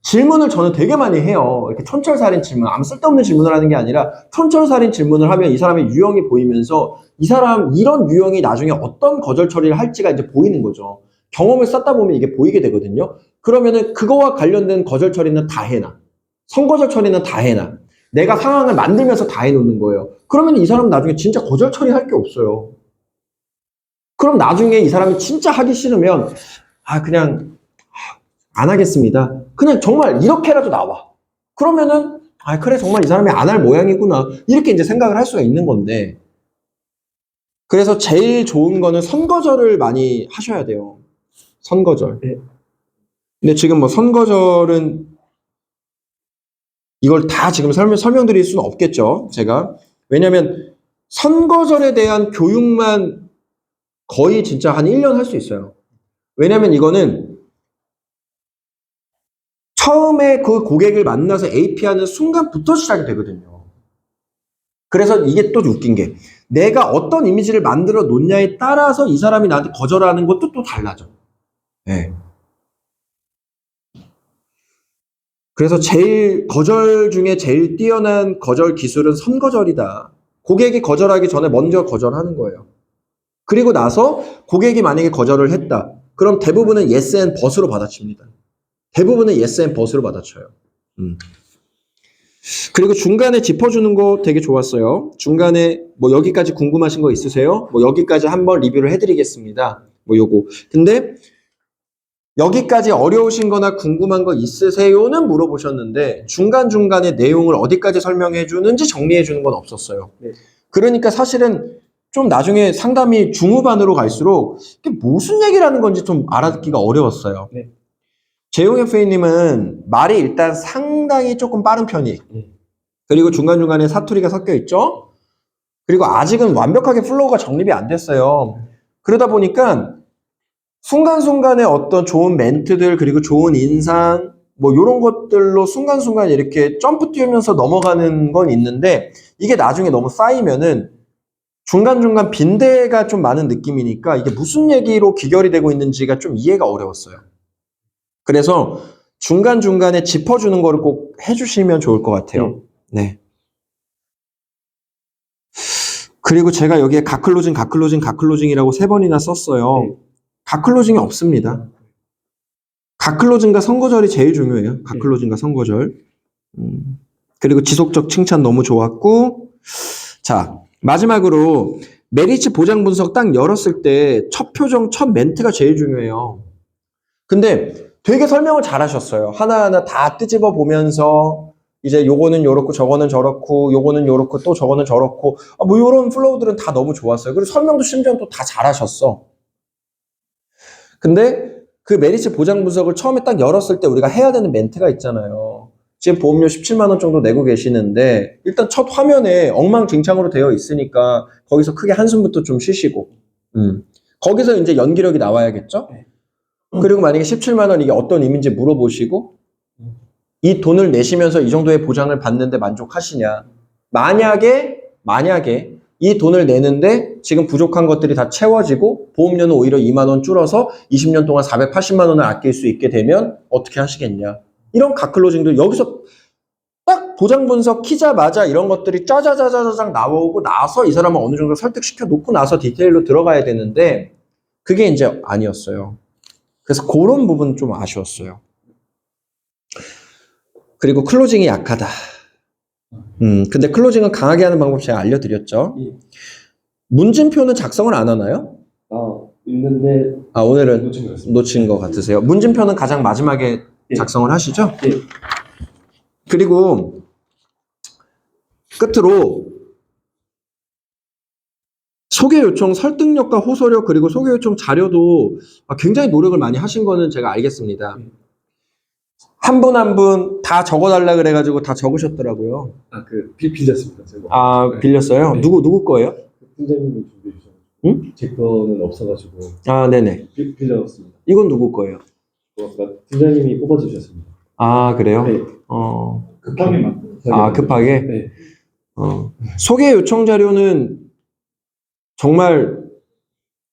질문을 저는 되게 많이 해요. 이렇게 촌철살인 질문, 아무 쓸데없는 질문을 하는 게 아니라 촌철살인 질문을 하면 이 사람의 유형이 보이면서 이 사람 이런 유형이 나중에 어떤 거절 처리를 할지가 이제 보이는 거죠. 경험을 쌓다 보면 이게 보이게 되거든요. 그러면은 그거와 관련된 거절 처리는 다 해놔. 선거절 처리는 다 해놔. 내가 상황을 만들면서 다 해놓는 거예요. 그러면 이 사람은 나중에 진짜 거절 처리할 게 없어요. 그럼 나중에 이 사람이 진짜 하기 싫으면 그냥 안 하겠습니다. 그냥 정말 이렇게라도 나와. 그러면은 그래 정말 이 사람이 안 할 모양이구나. 이렇게 이제 생각을 할 수가 있는 건데. 그래서 제일 좋은 거는 선거절을 많이 하셔야 돼요. 선거절. 네. 근데 지금 뭐 선거절은 이걸 다 지금 설명드릴 수는 없겠죠, 제가. 왜냐면 선거절에 대한 교육만 거의 진짜 한 1년 할 수 있어요. 왜냐면 이거는 처음에 그 고객을 만나서 AP하는 순간부터 시작이 되거든요. 그래서 이게 또 웃긴 게 내가 어떤 이미지를 만들어 놓냐에 따라서 이 사람이 나한테 거절하는 것도 또 달라져. 네. 그래서 거절 중에 제일 뛰어난 거절 기술은 선거절이다. 고객이 거절하기 전에 먼저 거절하는 거예요. 그리고 나서 고객이 만약에 거절을 했다. 그럼 대부분은 yes and but으로 받아칩니다. 대부분은 yes and but으로 받아쳐요. 그리고 중간에 짚어주는 거 되게 좋았어요. 중간에 뭐 여기까지 궁금하신 거 있으세요? 뭐 여기까지 한번 리뷰를 해드리겠습니다. 뭐 요거. 근데 여기까지 어려우신 거나 궁금한 거 있으세요는 물어보셨는데 중간중간에 내용을 어디까지 설명해 주는지 정리해 주는 건 없었어요. 네. 그러니까 사실은 좀 나중에 상담이 중후반으로 갈수록 이게 무슨 얘기라는 건지 좀 알아듣기가 어려웠어요. 네. 재용 FA님은 말이 일단 상당히 조금 빠른 편이. 그리고 중간중간에 사투리가 섞여 있죠. 그리고 아직은 완벽하게 플로우가 정립이 안 됐어요. 그러다 보니까 순간순간에 어떤 좋은 멘트들 그리고 좋은 인상 뭐 이런 것들로 순간순간 이렇게 점프 뛰면서 넘어가는 건 있는데 이게 나중에 너무 쌓이면은 중간중간 빈대가 좀 많은 느낌이니까 이게 무슨 얘기로 귀결이 되고 있는지가 좀 이해가 어려웠어요. 그래서 중간중간에 짚어주는 거를 꼭 해주시면 좋을 것 같아요. 네. 그리고 제가 여기에 가클로징이라고 3번이나 썼어요. 가클로징이 없습니다. 가클로징과 선거절이 제일 중요해요. 가클로징과 선거절. 그리고 지속적 칭찬 너무 좋았고. 자, 마지막으로 메리츠 보장 분석 딱 열었을 때 첫 표정, 첫 멘트가 제일 중요해요. 근데 되게 설명을 잘 하셨어요. 하나하나 다 끄집어 보면서 이제 요거는 요렇고 저거는 저렇고 요거는 요렇고 또 저거는 저렇고 뭐 요런 플로우들은 다 너무 좋았어요. 그리고 설명도 심지어 또 다 잘하셨어. 근데 그 메리츠 보장 분석을 처음에 딱 열었을 때 우리가 해야 되는 멘트가 있잖아요. 지금 보험료 17만 원 정도 내고 계시는데 일단 첫 화면에 엉망진창으로 되어 있으니까 거기서 크게 한숨부터 좀 쉬시고 거기서 이제 연기력이 나와야겠죠? 그리고 만약에 17만 원 이게 어떤 의미인지 물어보시고 이 돈을 내시면서 이 정도의 보장을 받는데 만족하시냐. 만약에 이 돈을 내는데 지금 부족한 것들이 다 채워지고 보험료는 오히려 2만 원 줄어서 20년 동안 480만 원을 아낄 수 있게 되면 어떻게 하시겠냐. 이런 가클로징도 여기서 딱 보장 분석 키자마자 이런 것들이 짜자자자자장 나오고 나서 이 사람을 어느 정도 설득시켜 놓고 나서 디테일로 들어가야 되는데 그게 이제 아니었어요. 그래서 그런 부분 좀 아쉬웠어요. 그리고 클로징이 약하다. 근데 클로징은 강하게 하는 방법 제가 알려드렸죠. 문진표는 작성을 안 하나요? 있는데 오늘은 놓친 것 같으세요. 문진표는 가장 마지막에 작성을 하시죠? 네. 그리고 끝으로 소개 요청 설득력과 호소력 그리고 소개 요청 자료도 굉장히 노력을 많이 하신 거는 제가 알겠습니다. 한 분 한 분 다 적어달라 그래가지고 다 적으셨더라고요. 빌렸습니다. 제가. 빌렸어요? 네. 누구 거예요? 팀장님이 준비해 주셔서. 응? 제 거는 없어가지고. 네네. 빌려왔습니다. 이건 누구 거예요? 팀장님이 뽑아주셨습니다. 그래요? 네. 급하게 급하게? 네. 소개 요청 자료는 정말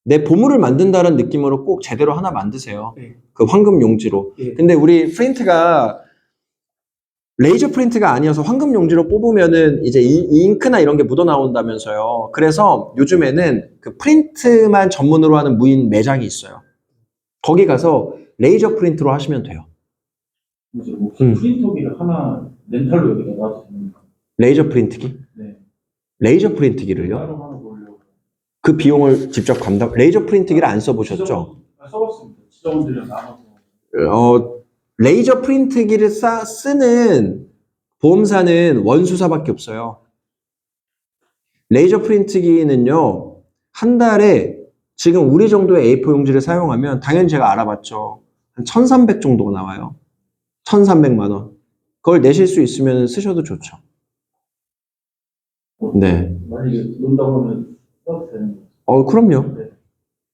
내 보물을 만든다는 느낌으로 꼭 제대로 하나 만드세요. 네. 그 황금 용지로. 네. 근데 우리 프린트가 레이저 프린트가 아니어서 황금 용지로 뽑으면은 이제 이 잉크나 이런 게 묻어 나온다면서요. 그래서 요즘에는 그 프린트만 전문으로 하는 무인 매장이 있어요. 거기 가서 레이저 프린트로 하시면 돼요. 프린터기를 하나 렌탈로 여기다 놔도 됩니까? 레이저 프린트기? 네. 레이저 프린트기를요? 따로 하나 보려고. 그 비용을 직접 레이저 프린트기를 안 써보셨죠? 써봤습니다. 지점원들이랑 나눠서. 레이저 프린트기를 쓰는 보험사는 원수사밖에 없어요. 레이저 프린트기는요, 한 달에 지금 우리 정도의 A4 용지를 사용하면 당연히 제가 알아봤죠. 한 1,300 정도가 나와요. 1,300만 원. 그걸 내실 수 있으면 쓰셔도 좋죠. 네. 만약에 논다고 하면 써도 되는 거죠? 그럼요. 네.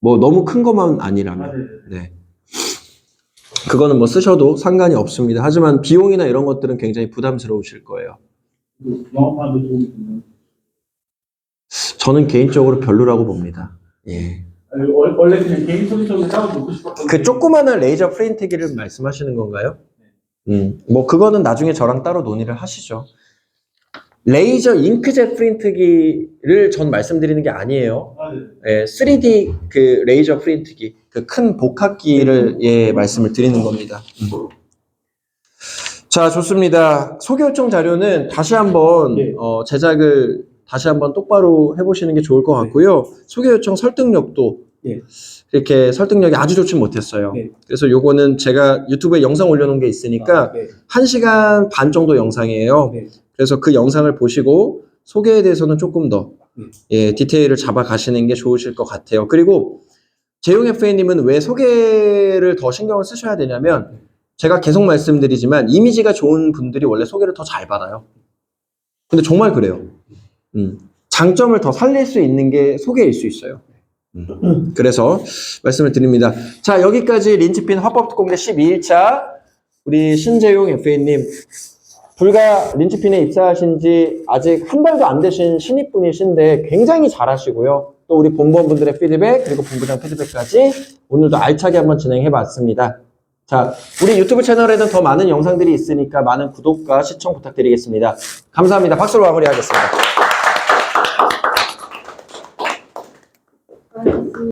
뭐 너무 큰 것만 아니라면. 네. 네. 그거는 뭐 쓰셔도 상관이 없습니다. 하지만 비용이나 이런 것들은 굉장히 부담스러우실 거예요. 영업하는데 도움이 되는. 저는 개인적으로 별로라고 봅니다. 예. 원래 그냥 개인 소지점에 따로 놓고 싶었던. 그 조그마한 레이저 프린트기를 말씀하시는 건가요? 뭐 그거는 나중에 저랑 따로 논의를 하시죠. 레이저 잉크젯 프린트기를 전 말씀드리는 게 아니에요. 예, 3D 그 레이저 프린트기, 그 큰 복합기를 예, 말씀을 드리는 겁니다. 자, 좋습니다. 소개 요청 자료는 다시 한번 네. 제작을 다시 한번 똑바로 해보시는 게 좋을 것 같고요. 소개 요청 설득력도 네. 이렇게 설득력이 아주 좋진 못했어요. 네. 그래서 요거는 제가 유튜브에 영상 올려놓은 게 있으니까 네. 1시간 반 정도 영상이에요. 네. 그래서 그 영상을 보시고 소개에 대해서는 조금 더 네. 예, 디테일을 잡아 가시는 게 좋으실 것 같아요. 그리고 재용 FA님은 왜 소개를 더 신경을 쓰셔야 되냐면 제가 계속 말씀드리지만 이미지가 좋은 분들이 원래 소개를 더 잘 받아요. 근데 정말 그래요. 장점을 더 살릴 수 있는 게 소개일 수 있어요. 그래서 말씀을 드립니다. 자, 여기까지 린치핀 화법특공대 12일차 우리 신재용 FA님 불과 린치핀에 입사하신 지 아직 한 달도 안 되신 신입분이신데 굉장히 잘하시고요. 또 우리 본부원분들의 피드백 그리고 본부장 피드백까지 오늘도 알차게 한번 진행해 봤습니다. 자, 우리 유튜브 채널에는 더 많은 영상들이 있으니까 많은 구독과 시청 부탁드리겠습니다. 감사합니다. 박수로 마무리하겠습니다.